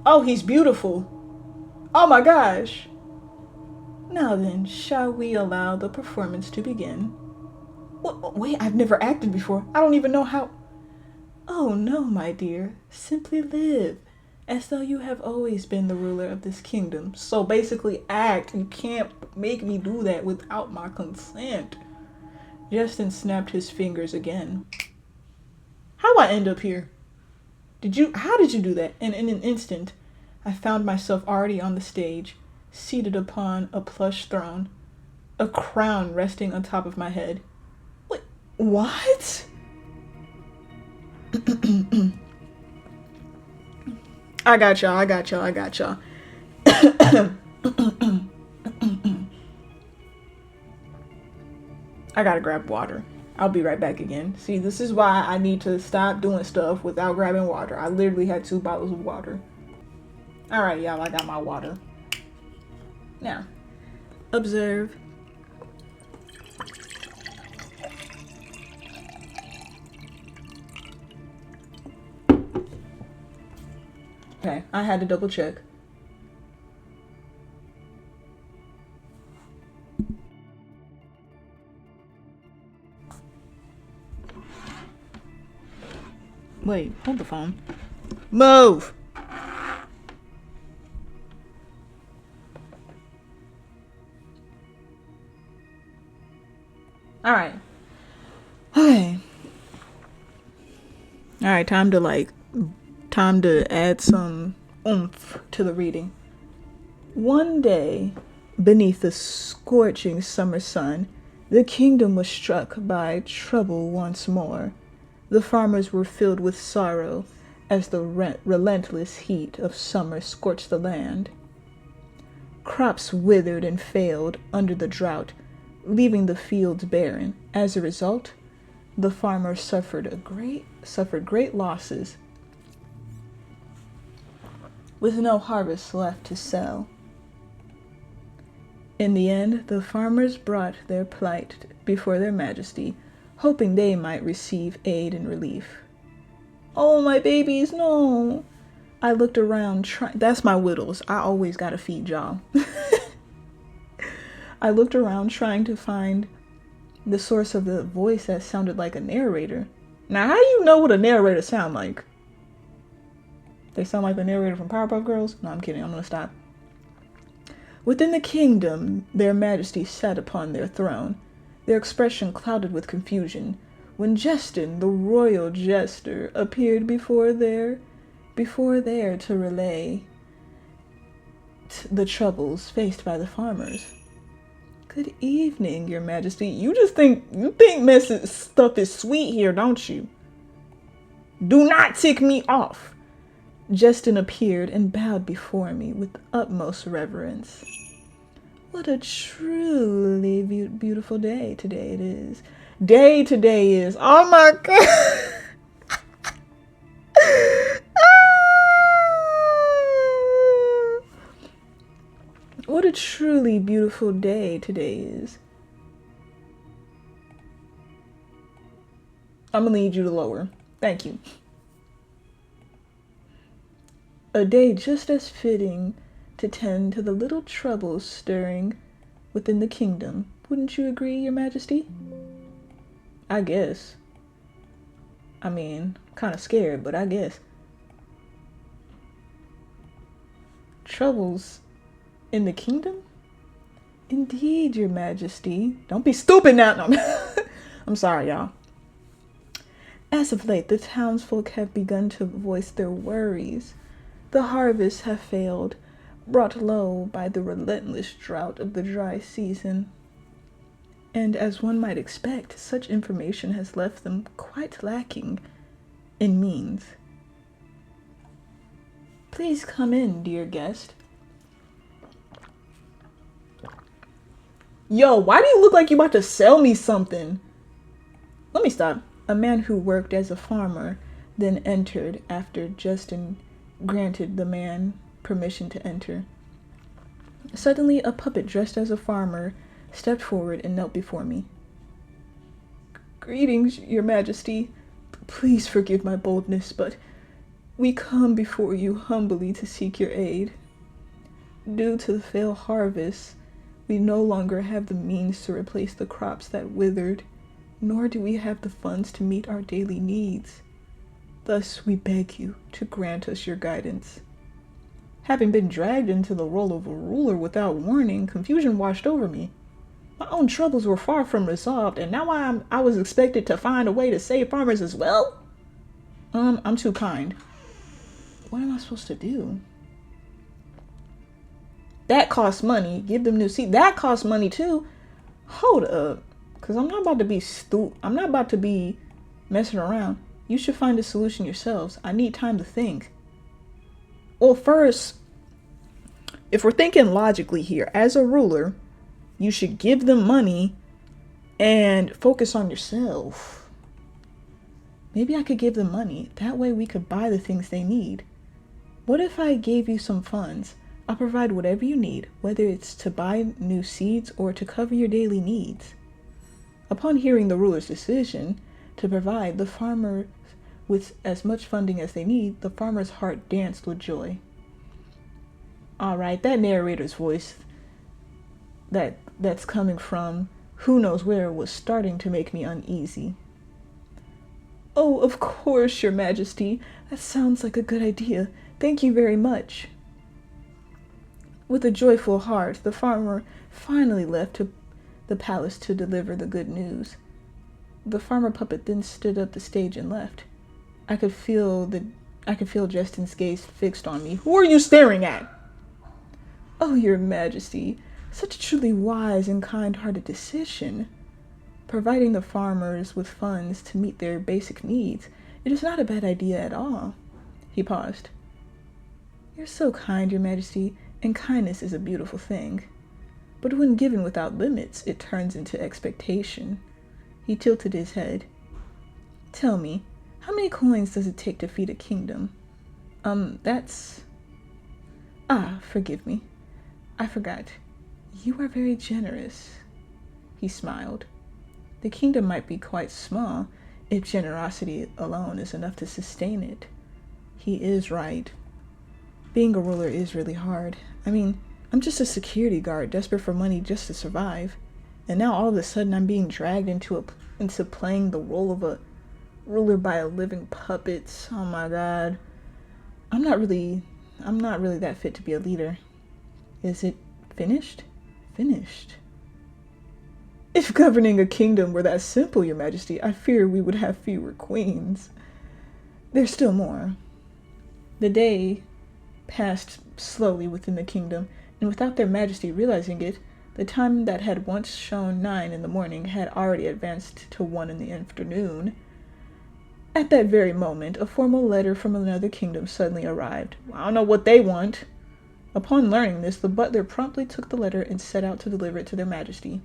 Oh, he's beautiful. Oh my gosh. Now then, shall we allow the performance to begin? Wait, I've never acted before. I don't even know how... Oh no, my dear. Simply live, as though you have always been the ruler of this kingdom. So basically act. You can't make me do that without my consent. Justin snapped his fingers again. How I end up here? How did you do that? And in an instant, I found myself already on the stage, seated upon a plush throne, a crown resting on top of my head. Wait, what? I got y'all. I gotta grab water. I'll be right back again. See, this is why I need to stop doing stuff without grabbing water. I literally had 2 bottles of water. Alright, y'all, I got my water. Now, observe. Okay, I had to double check. Wait, hold the phone. Move! Alright. Okay. Alright, time to add some oomph to the reading. One day, beneath the scorching summer sun, the kingdom was struck by trouble once more. The farmers were filled with sorrow as the relentless heat of summer scorched the land. Crops withered and failed under the drought, leaving the fields barren. As a result, the farmers suffered great losses, with no harvest left to sell. In the end, the farmers brought their plight before their majesty, hoping they might receive aid and relief. Oh, my babies, no! I looked around that's my widows. I always gotta feed y'all. I looked around trying to find the source of the voice that sounded like a narrator. Now, how do you know what a narrator sound like? They sound like the narrator from Powerpuff Girls? No, I'm kidding. I'm gonna stop. Within the kingdom, their majesties sat upon their throne, their expression clouded with confusion, when Jester, the royal Jester, appeared before there to relay the troubles faced by the farmers. Good evening, your majesty. You think stuff is sweet here, don't you? Do not tick me off. Jester appeared and bowed before me with utmost reverence. What a truly beautiful day today it is. Today is. Oh my god. What a truly beautiful day today is. I'm gonna need you to lower. Thank you. A day just as fitting to tend to the little troubles stirring within the kingdom. Wouldn't you agree, your majesty? I guess. I mean, kind of scared, but I guess. Troubles in the kingdom? Indeed, your majesty. Don't be stupid now. No. I'm sorry, y'all. As of late, the townsfolk have begun to voice their worries. The harvests have failed, brought low by the relentless drought of the dry season. And as one might expect, such information has left them quite lacking in means. Please come in, dear guest. Yo, why do you look like you about to sell me something? Let me stop. A man who worked as a farmer then entered after Justin granted the man permission to enter. Suddenly, a puppet dressed as a farmer stepped forward and knelt before me. Greetings, your majesty. Please forgive my boldness, but we come before you humbly to seek your aid. Due to the failed harvest, we no longer have the means to replace the crops that withered, nor do we have the funds to meet our daily needs. Thus, we beg you to grant us your guidance. Having been dragged into the role of a ruler without warning, confusion washed over me. My own troubles were far from resolved, and now I was expected to find a way to save farmers as well? I'm too kind. What am I supposed to do? That costs money. Give them new seat. That costs money too. Hold up. Because I'm not about to be I'm not about to be messing around. You should find a solution yourselves. I need time to think. Well, first, If we're thinking logically here, as a ruler, you should give them money and focus on yourself. Maybe I could give them money. That way we could buy the things they need. What if I gave you some funds? I'll provide whatever you need, whether it's to buy new seeds or to cover your daily needs. Upon hearing the ruler's decision to provide the farmer with as much funding as they need, the farmer's heart danced with joy. All right, that narrator's voice that's coming from who knows where was starting to make me uneasy. Oh, of course, Your Majesty. That sounds like a good idea. Thank you very much. With a joyful heart, the farmer finally left to the palace to deliver the good news. The farmer puppet then stood up the stage and left. I could feel Justin's gaze fixed on me. Who are you staring at? Oh, Your Majesty, such a truly wise and kind-hearted decision. Providing the farmers with funds to meet their basic needs, it is not a bad idea at all. He paused. You're so kind, Your Majesty, and kindness is a beautiful thing. But when given without limits, it turns into expectation. He tilted his head. Tell me, how many coins does it take to feed a kingdom? Forgive me. I forgot. You are very generous. He smiled. The kingdom might be quite small if generosity alone is enough to sustain it. He is right. Being a ruler is really hard. I mean, I'm just a security guard desperate for money just to survive. And now all of a sudden I'm being dragged into playing the role of a ruler by a living puppet. Oh my god. I'm not really that fit to be a leader. Is it finished? Finished. If governing a kingdom were that simple, Your Majesty, I fear we would have fewer queens. There's still more. The day passed slowly within the kingdom, and without their Majesty realizing it, the time that had once shown 9 in the morning had already advanced to 1 in the afternoon. At that very moment, a formal letter from another kingdom suddenly arrived. I don't know what they want. Upon learning this, the butler promptly took the letter and set out to deliver it to their Majesty.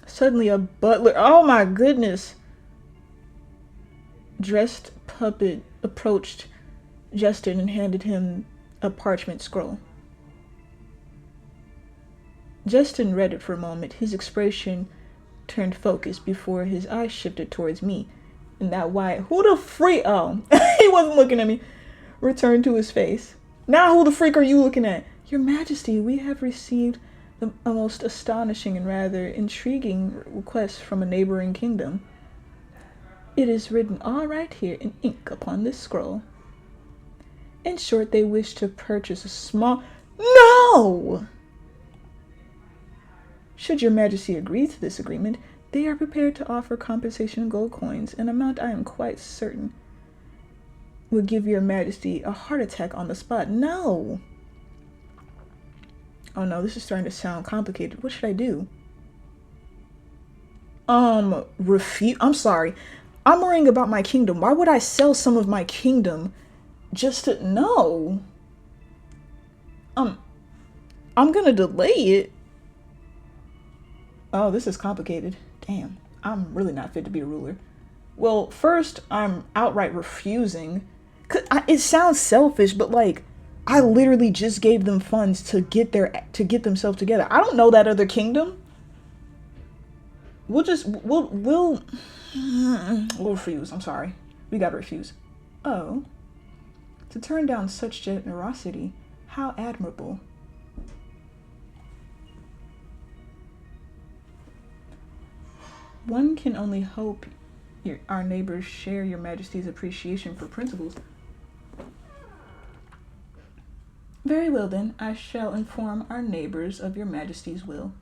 Suddenly a butler, oh my goodness, dressed puppet approached Jester and handed him a parchment scroll. Justin read it for a moment. His expression turned focused before his eyes shifted towards me. And that wide, who the freak, oh, he wasn't looking at me, returned to his face. Now who the freak are you looking at? Your Majesty, we have received a most astonishing and rather intriguing request from a neighboring kingdom. It is written all right here in ink upon this scroll. In short, they wish to purchase a small... No! Should Your Majesty agree to this agreement, they are prepared to offer compensation in gold coins, an amount I am quite certain would give Your Majesty a heart attack on the spot. No! Oh no, this is starting to sound complicated. What should I do? Refuse? I'm sorry. I'm worrying about my kingdom. Why would I sell some of my kingdom just to... No. I'm gonna delay it. Oh, this is complicated. Damn, I'm really not fit to be a ruler. Well, first, I'm outright refusing. It sounds selfish, but like, I literally just gave them funds to get themselves together. I don't know that other kingdom. We'll refuse. I'm sorry. We gotta refuse. Oh, to turn down such generosity, how admirable. One can only hope our neighbors share Your Majesty's appreciation for principles. Very well then, I shall inform our neighbors of Your Majesty's will.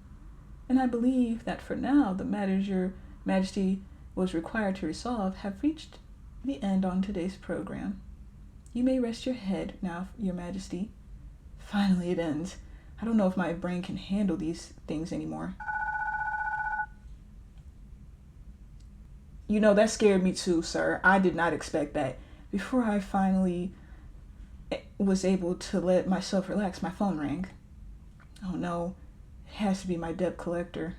And I believe that for now, the matters Your Majesty was required to resolve have reached the end on today's program. You may rest your head now, Your Majesty. Finally it ends. I don't know if my brain can handle these things anymore. You know, that scared me too, sir. I did not expect that. Before I finally was able to let myself relax, my phone rang. Oh no, it has to be my debt collector.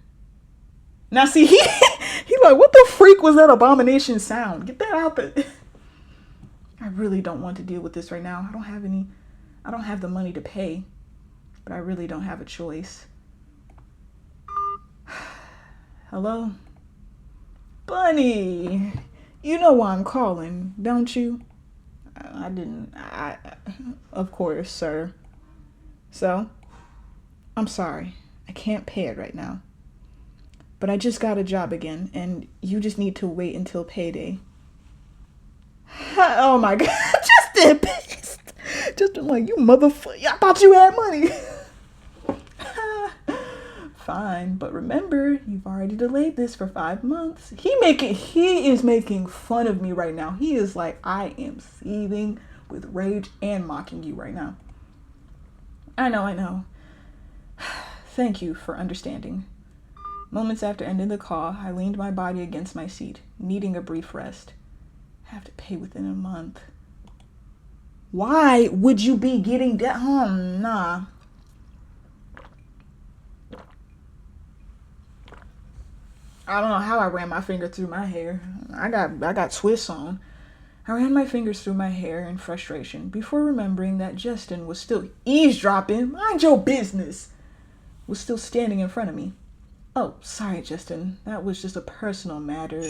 Now see, he like, what the freak was that abomination sound? Get that out there. I really don't want to deal with this right now. I don't have the money to pay, but I really don't have a choice. Hello? Bunny! You know why I'm calling, don't you? I didn't. Of course, sir. So, I'm sorry. I can't pay it right now. But I just got a job again, and you just need to wait until payday. Oh my god, Justin pissed. Justin like, you motherfucker, I thought you had money. Fine, but remember, you've already delayed this for 5 months. He is making fun of me right now. He is like, I am seething with rage and mocking you right now. I know. Thank you for understanding. Moments after ending the call, I leaned my body against my seat, needing a brief rest. I have to pay within a month. Why would you be getting down? Nah. I don't know how I ran my finger through my hair. I got Swiss on. I ran my fingers through my hair in frustration before remembering that Justin was still eavesdropping. Mind your business. Was still standing in front of me. Oh, sorry, Justin. That was just a personal matter.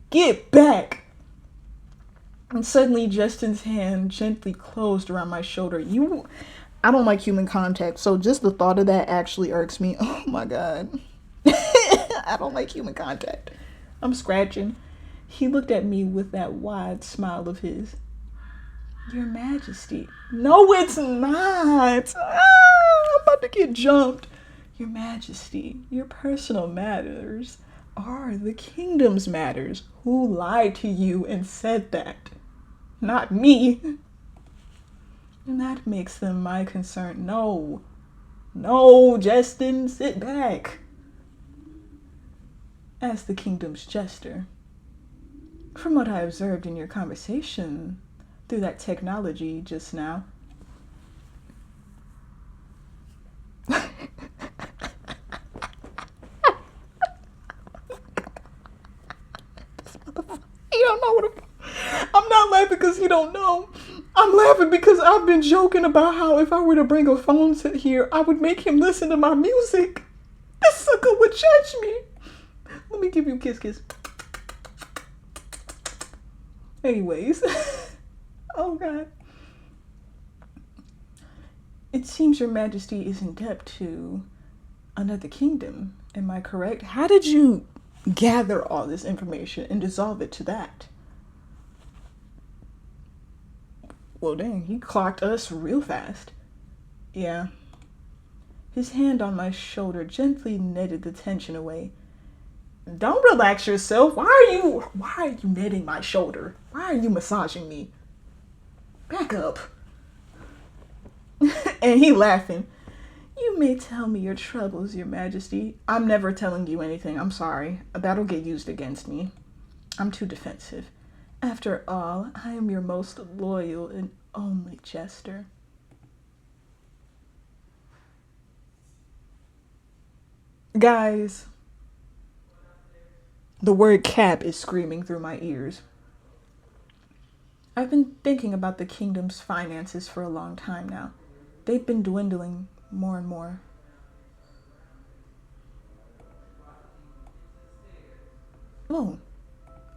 Get back! And suddenly Justin's hand gently closed around my shoulder. I don't like human contact, so just the thought of that actually irks me. Oh my god. I don't like human contact. I'm scratching. He looked at me with that wide smile of his. Your Majesty. No, it's not. I'm about to get jumped. Your Majesty, your personal matters are the kingdom's matters. Who lied to you and said that? Not me. And that makes them my concern. No, Justin, sit back. As the kingdom's jester, from what I observed in your conversation through that technology just now, he don't know what I'm not laughing because he don't know. I'm laughing because I've been joking about how if I were to bring a phone set here, I would make him listen to my music. This sucker would judge me. Let me give you a kiss. Anyways. Oh god. It seems your Majesty is in debt to another kingdom. Am I correct? How did you gather all this information and dissolve it to that? Well, dang, he clocked us real fast. Yeah. His hand on my shoulder gently netted the tension away. Don't relax yourself. Why are you netting my shoulder? Why are you massaging me? Back up. And he laughing. You may tell me your troubles, your Majesty. I'm never telling you anything. I'm sorry. That'll get used against me. I'm too defensive. After all, I am your most loyal and only jester. Guys, the word cap is screaming through my ears. I've been thinking about the kingdom's finances for a long time now. They've been dwindling more and more. Oh,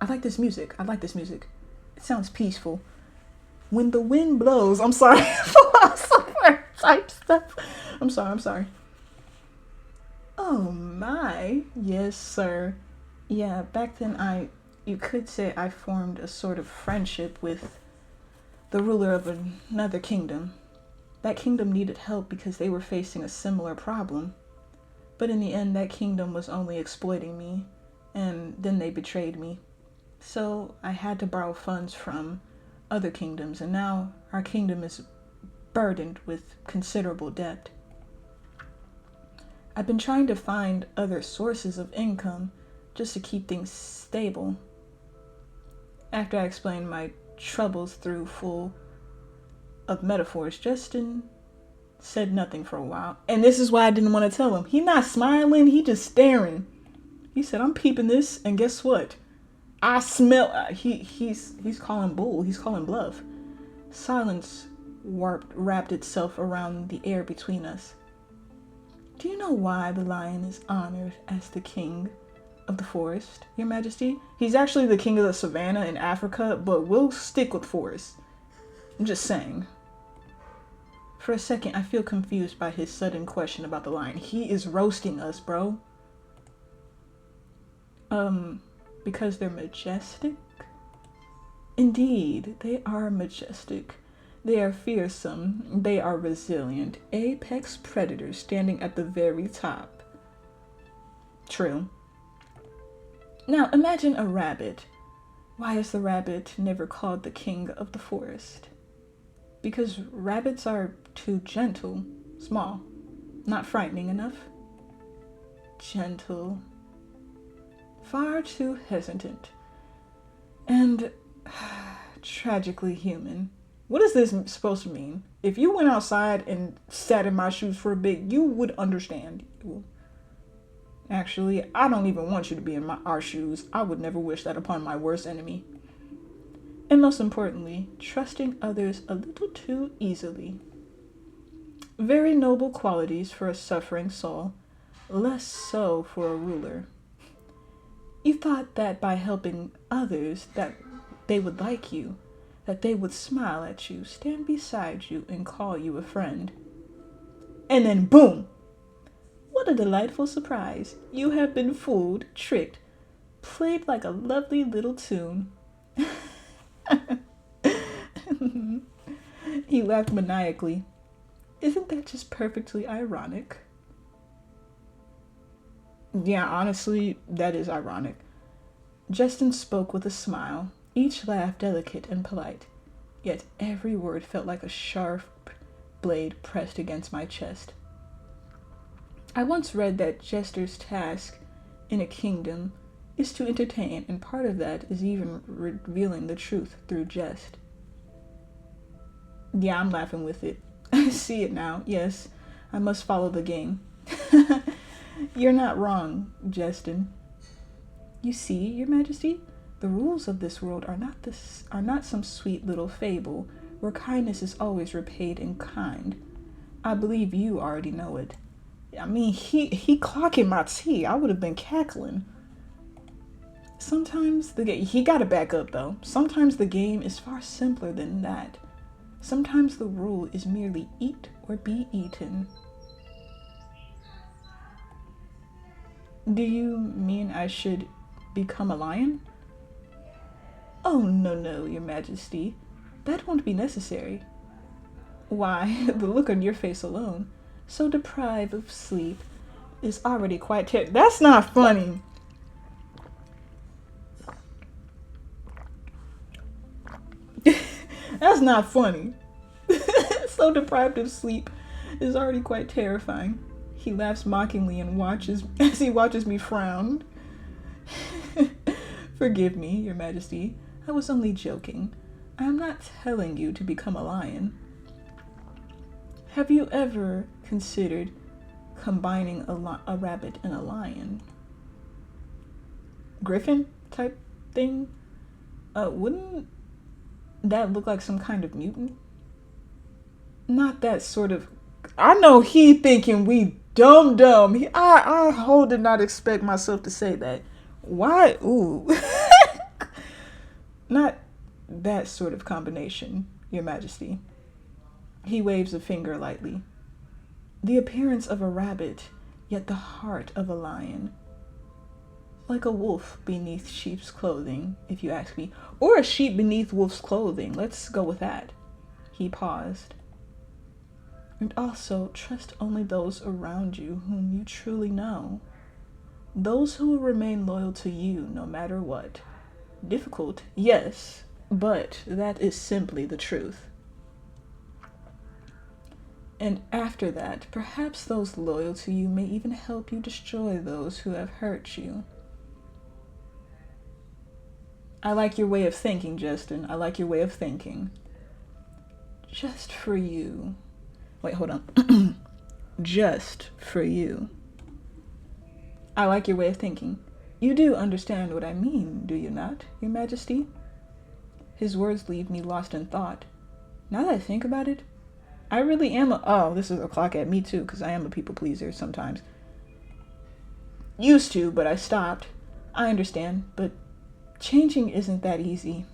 I like this music. It sounds peaceful. When the wind blows, I'm sorry, philosopher type stuff. I'm sorry. Oh my, yes sir. Yeah, back then you could say I formed a sort of friendship with the ruler of another kingdom. That kingdom needed help because they were facing a similar problem. But in the end, that kingdom was only exploiting me, and then they betrayed me. So I had to borrow funds from other kingdoms, and now our kingdom is burdened with considerable debt. I've been trying to find other sources of income just to keep things stable. After I explained my troubles through full of metaphors. Justin said nothing for a while. And this is why I didn't want to tell him. He not smiling, he just staring. He said, I'm peeping this, and guess what? I smell he's calling bull, he's calling bluff. Silence wrapped itself around the air between us. Do you know why the lion is honored as the king of the forest, Your Majesty? He's actually the king of the savannah in Africa, but we'll stick with forest. I'm just saying. For a second, I feel confused by his sudden question about the lion. He is roasting us, bro. Because they're majestic? Indeed, they are majestic. They are fearsome. They are resilient. Apex predators standing at the very top. True. Now, imagine a rabbit. Why is the rabbit never called the king of the forest? Because rabbits are too gentle, small, not frightening enough. Gentle. Far too hesitant. And tragically human. What is this supposed to mean? If you went outside and sat in my shoes for a bit, you would understand. Actually, I don't even want you to be in our shoes. I would never wish that upon my worst enemy. And most importantly, trusting others a little too easily. Very noble qualities for a suffering soul, less so for a ruler. You thought that by helping others that they would like you, that they would smile at you, stand beside you, and call you a friend. And then boom! What a delightful surprise. You have been fooled, tricked, played like a lovely little tune. He laughed maniacally. Isn't that just perfectly ironic? Yeah, honestly, that is ironic. Justin spoke with a smile, each laugh delicate and polite, yet every word felt like a sharp blade pressed against my chest. I once read that Jester's task in a kingdom is to entertain, and part of that is even revealing the truth through jest. Yeah, I'm laughing with it. I see it now. Yes, I must follow the game. You're not wrong, Justin. You see, Your Majesty, the rules of this world are not some sweet little fable where kindness is always repaid in kind. I believe you already know it. I mean, he clocking my tea. I would have been cackling. Sometimes he got to back up though. Sometimes the game is far simpler than that. Sometimes the rule is merely eat or be eaten. Do you mean I should become a lion? Oh, no, Your Majesty. That won't be necessary. Why, the look on your face alone, so deprived of sleep, is already quite That's not funny. That's not funny. So deprived of sleep is already quite terrifying. He laughs mockingly and as he watches me frown. Forgive me, Your Majesty. I was only joking. I am not telling you to become a lion. Have you ever considered combining a rabbit and a lion? Griffin type thing? Wouldn't that look like some kind of mutant? Not that sort of... I know he thinking we dumb. I did not expect myself to say that. Why? Ooh. Not that sort of combination, Your Majesty. He waves a finger lightly. The appearance of a rabbit, yet the heart of a lion. Like a wolf beneath sheep's clothing, if you ask me. Or a sheep beneath wolf's clothing. Let's go with that. He paused. And also, trust only those around you whom you truly know. Those who will remain loyal to you no matter what. Difficult, yes, but that is simply the truth. And after that, perhaps those loyal to you may even help you destroy those who have hurt you. I like your way of thinking, Justin. I like your way of thinking. Just for you. Wait, hold on. Just for you. I like your way of thinking. You do understand what I mean, do you not, Your Majesty? His words leave me lost in thought. Now that I think about it, I really am this is a clock at me too, because I am a people pleaser sometimes. Used to, but I stopped. I understand, but changing isn't that easy.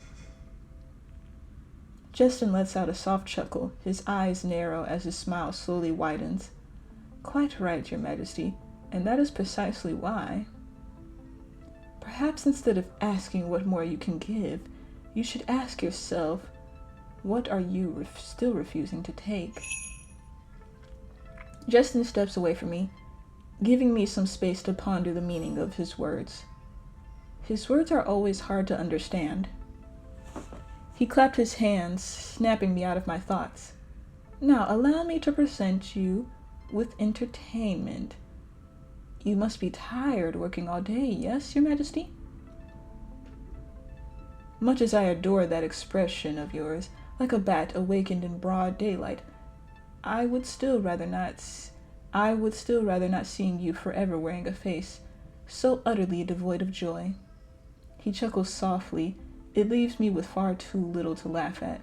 Justin lets out a soft chuckle, his eyes narrow as his smile slowly widens. Quite right, Your Majesty, and that is precisely why. Perhaps instead of asking what more you can give, you should ask yourself, what are you still refusing to take? Justin steps away from me, giving me some space to ponder the meaning of his words. His words are always hard to understand. He clapped his hands, snapping me out of my thoughts. Now allow me to present you with entertainment. You must be tired working all day, yes, Your Majesty? Much as I adore that expression of yours, like a bat awakened in broad daylight, I would still rather not seeing you forever wearing a face so utterly devoid of joy. He chuckles softly. It leaves me with far too little to laugh at.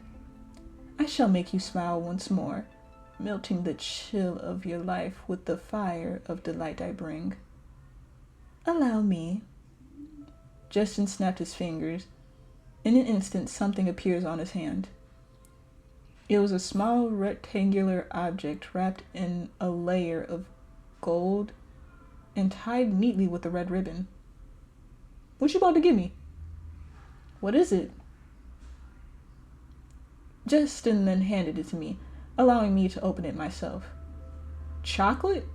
I shall make you smile once more, melting the chill of your life with the fire of delight I bring. Allow me. Justin snapped his fingers. In an instant, something appears on his hand. It was a small rectangular object wrapped in a layer of gold and tied neatly with a red ribbon. What you about to give me? What is it? Justin then handed it to me, allowing me to open it myself. Chocolate?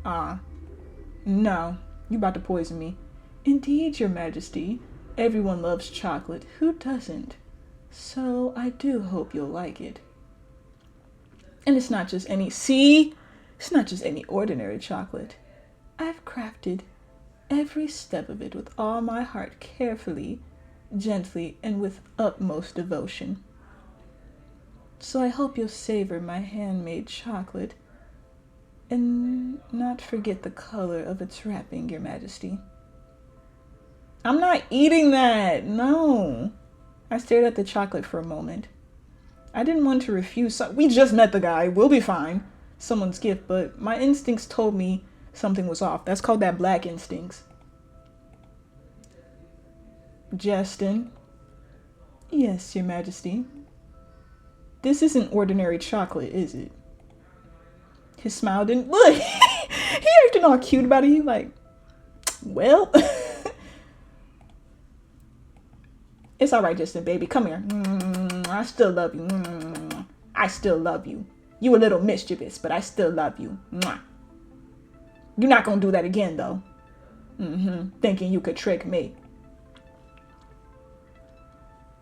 No, you about to poison me. Indeed, Your Majesty. Everyone loves chocolate. Who doesn't? So I do hope you'll like it. And it's not just any ordinary chocolate. I've crafted every step of it with all my heart, carefully, gently, and with utmost devotion. So I hope you'll savor my handmade chocolate and not forget the color of its wrapping, Your Majesty. I'm not eating that, no. I stared at the chocolate for a moment. I didn't want to refuse. We just met the guy. We'll be fine. Someone's gift, but my instincts told me something was off. That's called that black instincts. Justin. Yes, Your Majesty. This isn't ordinary chocolate, is it? His smile didn't... Look! He acting all cute about it. He like, well... It's all right, Justin, baby. Come here. I still love you. I still love you. You a little mischievous, but I still love you. You're not gonna do that again, though. Thinking you could trick me.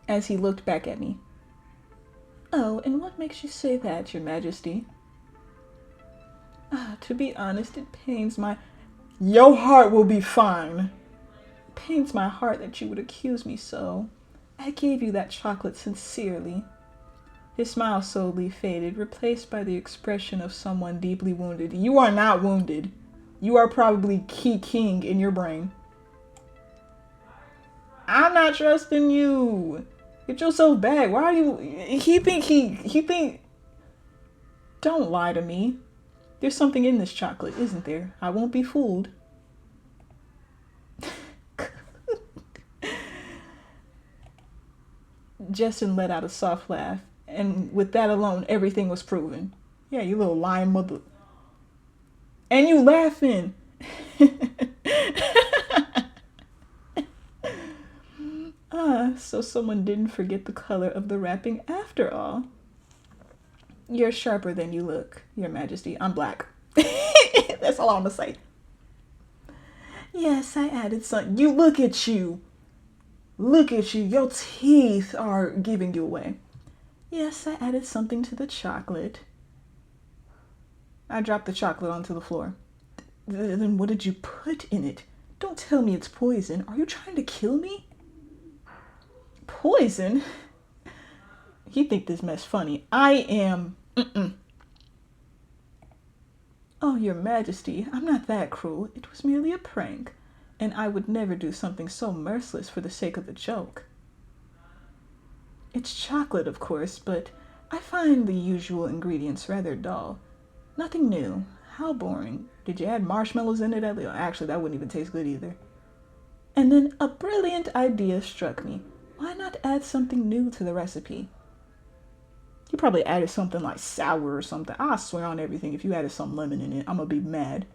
As he looked back at me. Oh, and what makes you say that, Your Majesty? To be honest, it pains my... Your heart will be fine. It pains my heart that you would accuse me so. I gave you that chocolate sincerely. His smile slowly faded, replaced by the expression of someone deeply wounded. You are not wounded. You are probably king in your brain. I'm not trusting you. Get yourself back. Why are you... He think... Don't lie to me. There's something in this chocolate, isn't there? I won't be fooled. Justin let out a soft laugh, and with that alone, everything was proven. Yeah, you little lying mother. And you laughing. So someone didn't forget the color of the wrapping after all. You're sharper than you look, Your Majesty. I'm black. That's all I'm gonna say. Yes, I added something. You look at you. Look at you. Your teeth are giving you away. Yes, I added something to the chocolate. I dropped the chocolate onto the floor. Then what did you put in it? Don't tell me it's poison. Are you trying to kill me? Poison? You think this mess funny. I am... Oh, your majesty, I'm not that cruel. It was merely a prank, and I would never do something so merciless for the sake of a joke. It's chocolate, of course, but I find the usual ingredients rather dull. Nothing new. How boring. Did you add marshmallows in it? Actually, that wouldn't even taste good either. And then a brilliant idea struck me. Why not add something new to the recipe? You probably added something like sour or something. I swear on everything, if you added some lemon in it, I'm gonna be mad.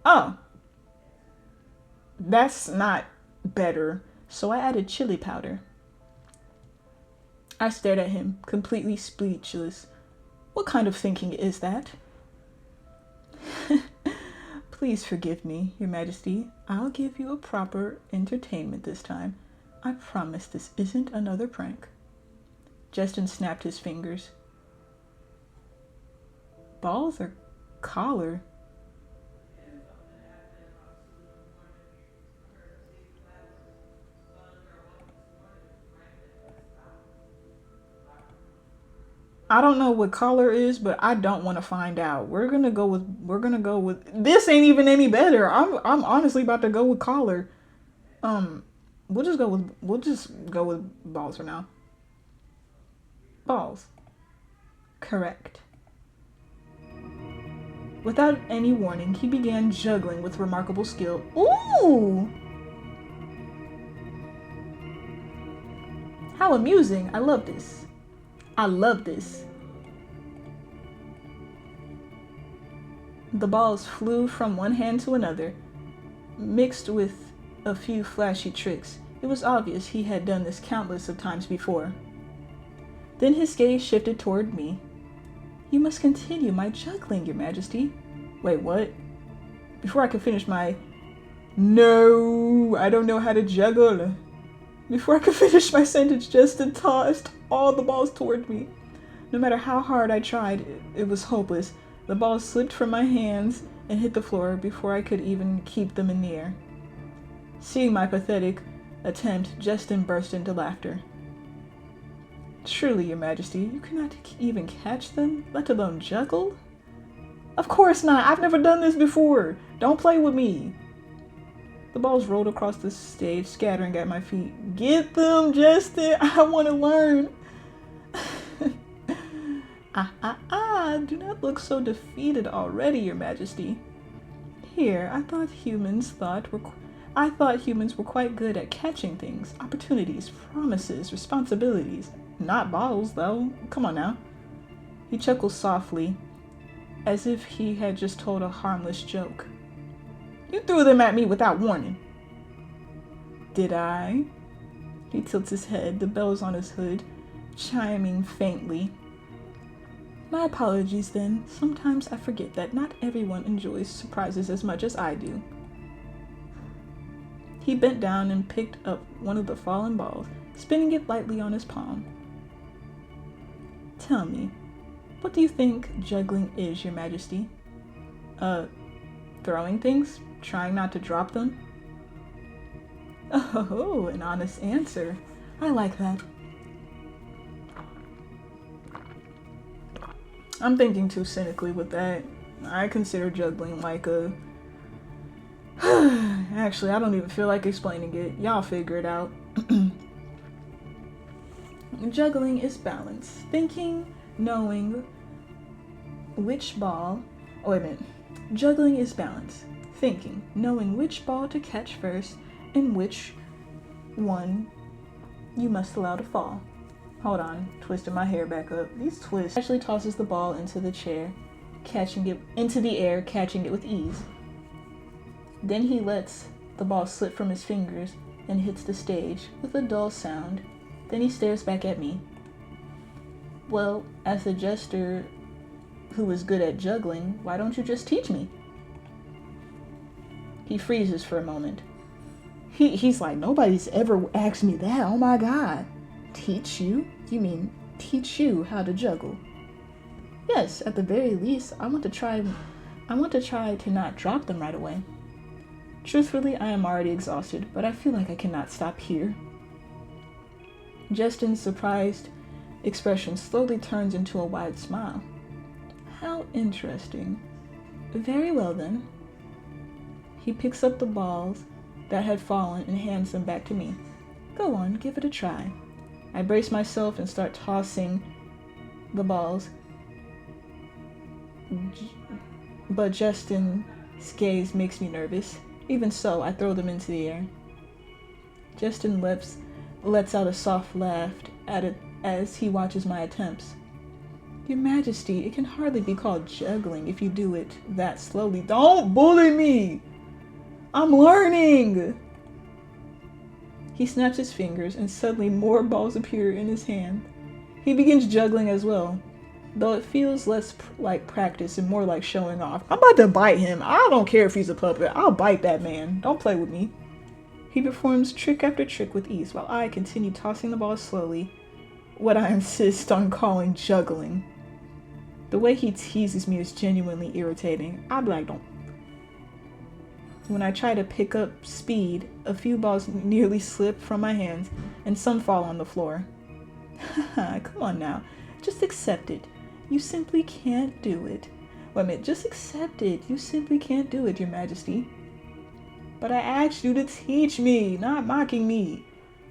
Oh. That's not better. So I added chili powder. I stared at him, completely speechless. What kind of thinking is that? Please forgive me, Your Majesty. I'll give you a proper entertainment this time. I promise this isn't another prank. Justin snapped his fingers. Balls or collar? I don't know what collar is, but I don't want to find out. We're gonna go with this ain't even any better. I'm honestly about to go with collar. We'll just go with balls for now. Balls. Correct. Without any warning, he began juggling with remarkable skill. Ooh! How amusing. I love this. I love this. The balls flew from one hand to another, mixed with a few flashy tricks. It was obvious he had done this countless of times before. Then his gaze shifted toward me. You must continue my juggling, Your Majesty. Wait, what? Before I could finish my... No, I don't know how to juggle. Before I could finish my sentence, Jester tossed all the balls toward me. No matter how hard I tried, it was hopeless. The balls slipped from my hands and hit the floor before I could even keep them in the air. Seeing my pathetic attempt, Justin burst into laughter. Surely, Your Majesty, you cannot even catch them, let alone juggle? Of course not! I've never done this before! Don't play with me! The balls rolled across the stage, scattering at my feet. Get them, Justin! I want to learn! Do not look so defeated already, Your Majesty. Here, I thought humans were quite good at catching things, opportunities, promises, responsibilities. Not balls, though. Come on now. He chuckled softly, as if he had just told a harmless joke. You threw them at me without warning. Did I? He tilts his head, the bells on his hood chiming faintly. My apologies then. Sometimes I forget that not everyone enjoys surprises as much as I do. He bent down and picked up one of the fallen balls, spinning it lightly on his palm. Tell me, what do you think juggling is, Your Majesty? Throwing things? Trying not to drop them? Oh, an honest answer. I like that. I'm thinking too cynically with that. I consider juggling like a... Actually, I don't even feel like explaining it. Y'all figure it out. Juggling is balance. Thinking, knowing which ball... Oh, wait a minute. Juggling is balance. Thinking, knowing which ball to catch first and which one you must allow to fall. Hold on, twisting my hair back up. These twists. Ashley tosses the ball into the chair, catching it into the air, catching it with ease. Then he lets the ball slip from his fingers and hits the stage with a dull sound. Then he stares back at me. Well, as the jester who is good at juggling, why don't you just teach me? He freezes for a moment. He's like, nobody's ever asked me that. Oh my God. Teach you? You mean teach you how to juggle? Yes, at the very least, I want to try to not drop them right away. Truthfully, I am already exhausted, but I feel like I cannot stop here. Justin's surprised expression slowly turns into a wide smile. How interesting. Very well then. He picks up the balls that had fallen and hands them back to me. Go on, give it a try. I brace myself and start tossing the balls. But Justin's gaze makes me nervous. Even so, I throw them into the air. Justin lets out a soft laugh at it as he watches my attempts. Your Majesty, it can hardly be called juggling if you do it that slowly. Don't bully me! I'm learning! He snaps his fingers and suddenly more balls appear in his hand. He begins juggling as well, though it feels less like practice and more like showing off. I'm about to bite him. I don't care if he's a puppet. I'll bite that man. Don't play with me. He performs trick after trick with ease while I continue tossing the balls slowly, what I insist on calling juggling. The way he teases me is genuinely irritating. I'm like, don't. When I try to pick up speed, a few balls nearly slip from my hands and some fall on the floor. Come on now, just accept it. You simply can't do it. Wait a minute, just accept it. You simply can't do it, Your Majesty. But I asked you to teach me, not mocking me.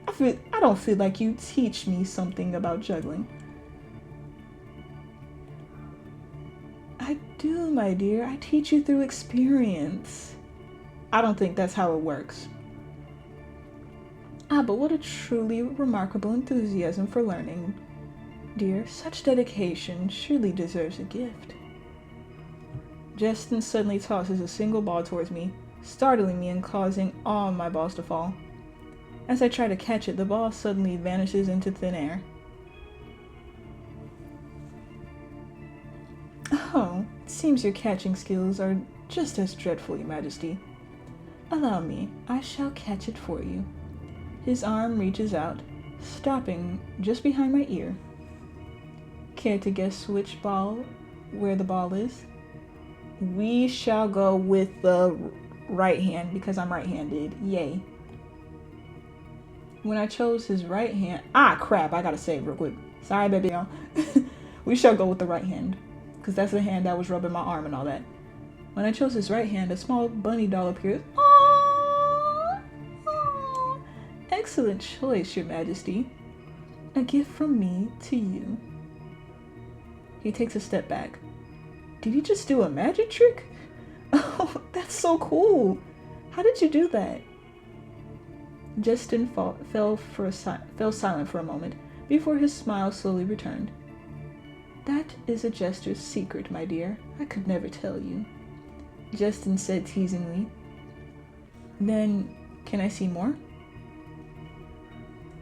I don't feel like you teach me something about juggling. I do, my dear. I teach you through experience. I don't think that's how it works. But what a truly remarkable enthusiasm for learning, dear. Such dedication surely deserves a gift. Justin suddenly tosses a single ball towards me, startling me and causing all my balls to fall. As I try to catch it, the ball suddenly vanishes into thin air. Oh, it seems your catching skills are just as dreadful, Your Majesty. Allow me, I shall catch it for you. His arm reaches out, stopping just behind my ear. Care to guess where the ball is? We shall go with the right hand because I'm right-handed. Yay. When I chose his right hand... crap, I gotta say it real quick. Sorry, baby, y'all. We shall go with the right hand because that's the hand that was rubbing my arm and all that. When I chose his right hand, a small bunny doll appears. Aww, aww. Excellent choice, Your Majesty. A gift from me to you. He takes a step back. Did you just do a magic trick? Oh, that's so cool. How did you do that? Justin fell silent for a moment before his smile slowly returned. That is a Jester's secret, my dear. I could never tell you. Justin said teasingly. Then, can I see more?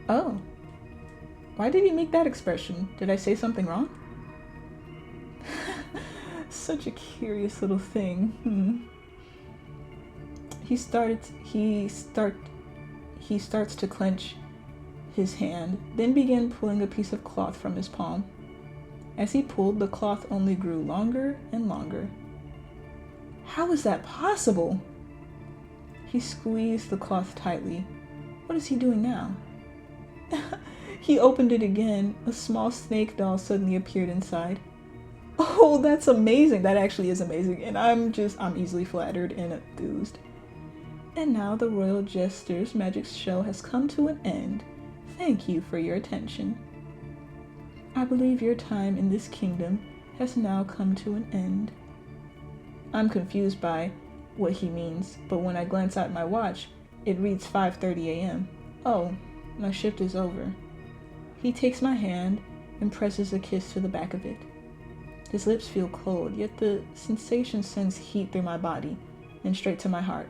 Oh. Why did he make that expression? Did I say something wrong? Such a curious little thing. He starts to clench his hand, then began pulling a piece of cloth from his palm. As he pulled, the cloth only grew longer and longer. How is that possible? He squeezed the cloth tightly. What is he doing now? He opened it again. A small snake doll suddenly appeared inside. Oh, that's amazing. That actually is amazing. And I'm easily flattered and enthused. And now the Royal Jester's magic show has come to an end. Thank you for your attention. I believe your time in this kingdom has now come to an end. I'm confused by what he means, but when I glance at my watch, it reads 5:30 a.m. Oh, my shift is over. He takes my hand and presses a kiss to the back of it. His lips feel cold, yet the sensation sends heat through my body and straight to my heart.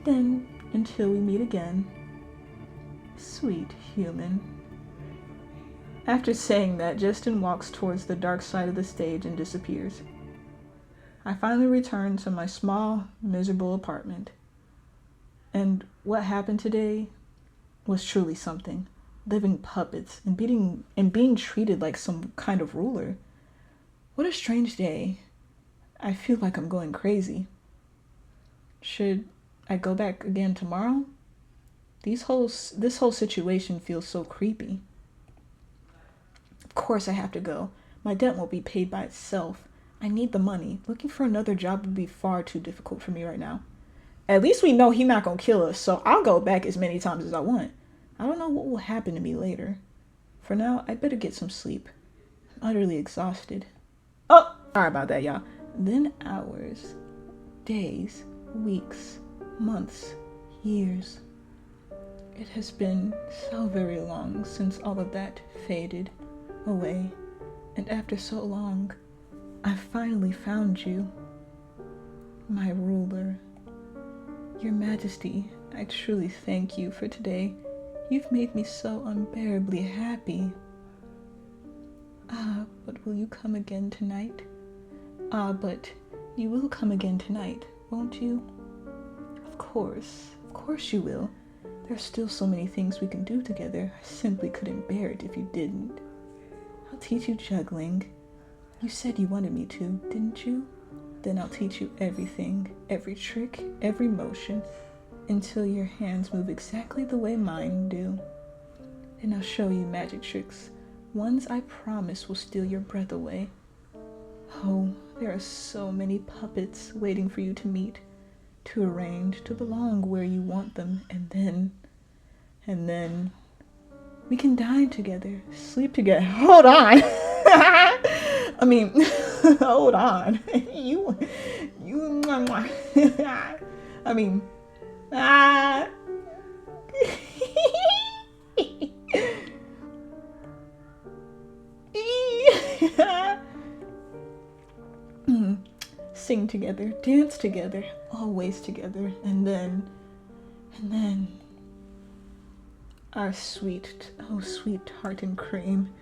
Then, until we meet again, sweet human. After saying that, Justin walks towards the dark side of the stage and disappears. I finally return to my small, miserable apartment. And what happened today was truly something. Living puppets and being treated like some kind of ruler. What a strange day. I feel like I'm going crazy. Should I go back again tomorrow? This whole situation feels so creepy. Of course I have to go. My debt won't be paid by itself. I need the money. Looking for another job would be far too difficult for me right now. At least we know he's not gonna kill us, so I'll go back as many times as I want. I don't know what will happen to me later. For now, I'd better get some sleep. I'm utterly exhausted. Oh, sorry about that, y'all. Then hours, days, weeks, months, years. It has been so very long since all of that faded away. And after so long, I finally found you, my ruler. Your Majesty, I truly thank you for today. You've made me so unbearably happy. But will you come again tonight? But you will come again tonight, won't you? Of course you will. There are still so many things we can do together. I simply couldn't bear it if you didn't. I'll teach you juggling. You said you wanted me to, didn't you? Then I'll teach you everything, every trick, every motion, until your hands move exactly the way mine do. And I'll show you magic tricks, ones I promise will steal your breath away. Oh, there are so many puppets waiting for you to meet, to arrange, to belong where you want them, and then we can dine together, sleep together. Hold on. I mean, hold on. You, I mean, sing together, dance together, always together, and then our sweet tart and cream.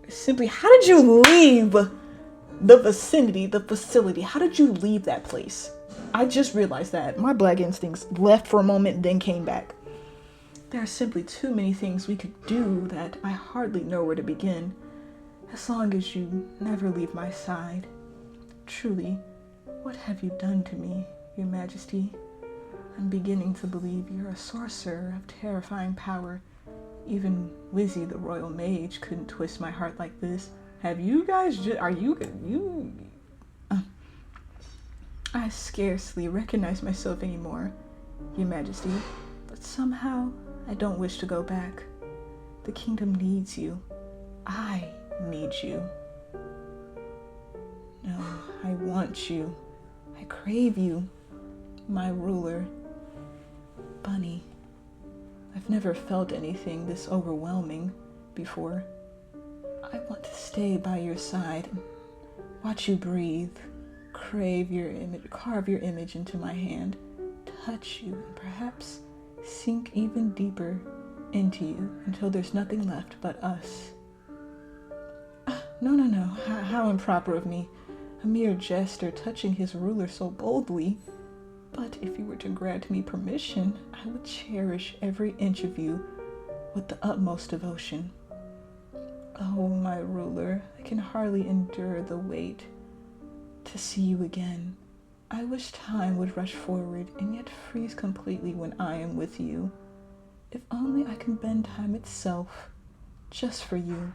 Simply, how did you leave the vicinity, the facility? How did you leave that place? I just realized that. My black instincts left for a moment and then came back. There are simply too many things we could do that I hardly know where to begin. As long as you never leave my side. Truly, what have you done to me, Your Majesty? I'm beginning to believe you're a sorcerer of terrifying power. Even Wizzy, the royal mage, couldn't twist my heart like this. Have you guys I scarcely recognize myself anymore, Your Majesty, but somehow I don't wish to go back. The kingdom needs you. I need you. No, I want you. I crave you, my ruler. Bunny, I've never felt anything this overwhelming before. I want to stay by your side and watch you breathe, crave your image, carve your image into my hand, touch you, and perhaps sink even deeper into you until there's nothing left but us. No, how improper of me. A mere jester touching his ruler so boldly. But if you were to grant me permission, I would cherish every inch of you with the utmost devotion. Oh, my ruler, I can hardly endure the wait to see you again. I wish time would rush forward and yet freeze completely when I am with you. If only I can bend time itself just for you.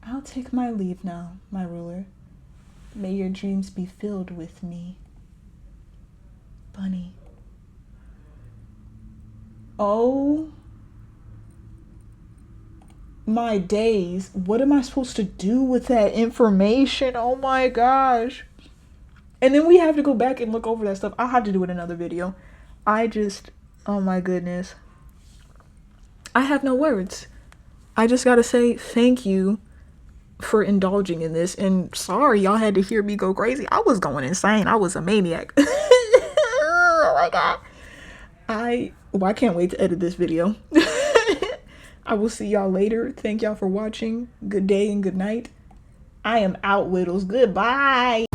I'll take my leave now, my ruler. May your dreams be filled with me. Bunny. Oh my days. What am I supposed to do with that information? Oh my gosh. And then we have to go back and look over that stuff. I'll have to do it in another video. Oh my goodness. I have no words. I just gotta say thank you for indulging in this, and sorry y'all had to hear me go crazy. I was going insane. I was a maniac. Oh my god. I can't wait to edit this video. I will see y'all later. Thank y'all for watching. Good day and good night. I am out, Whittles. Goodbye.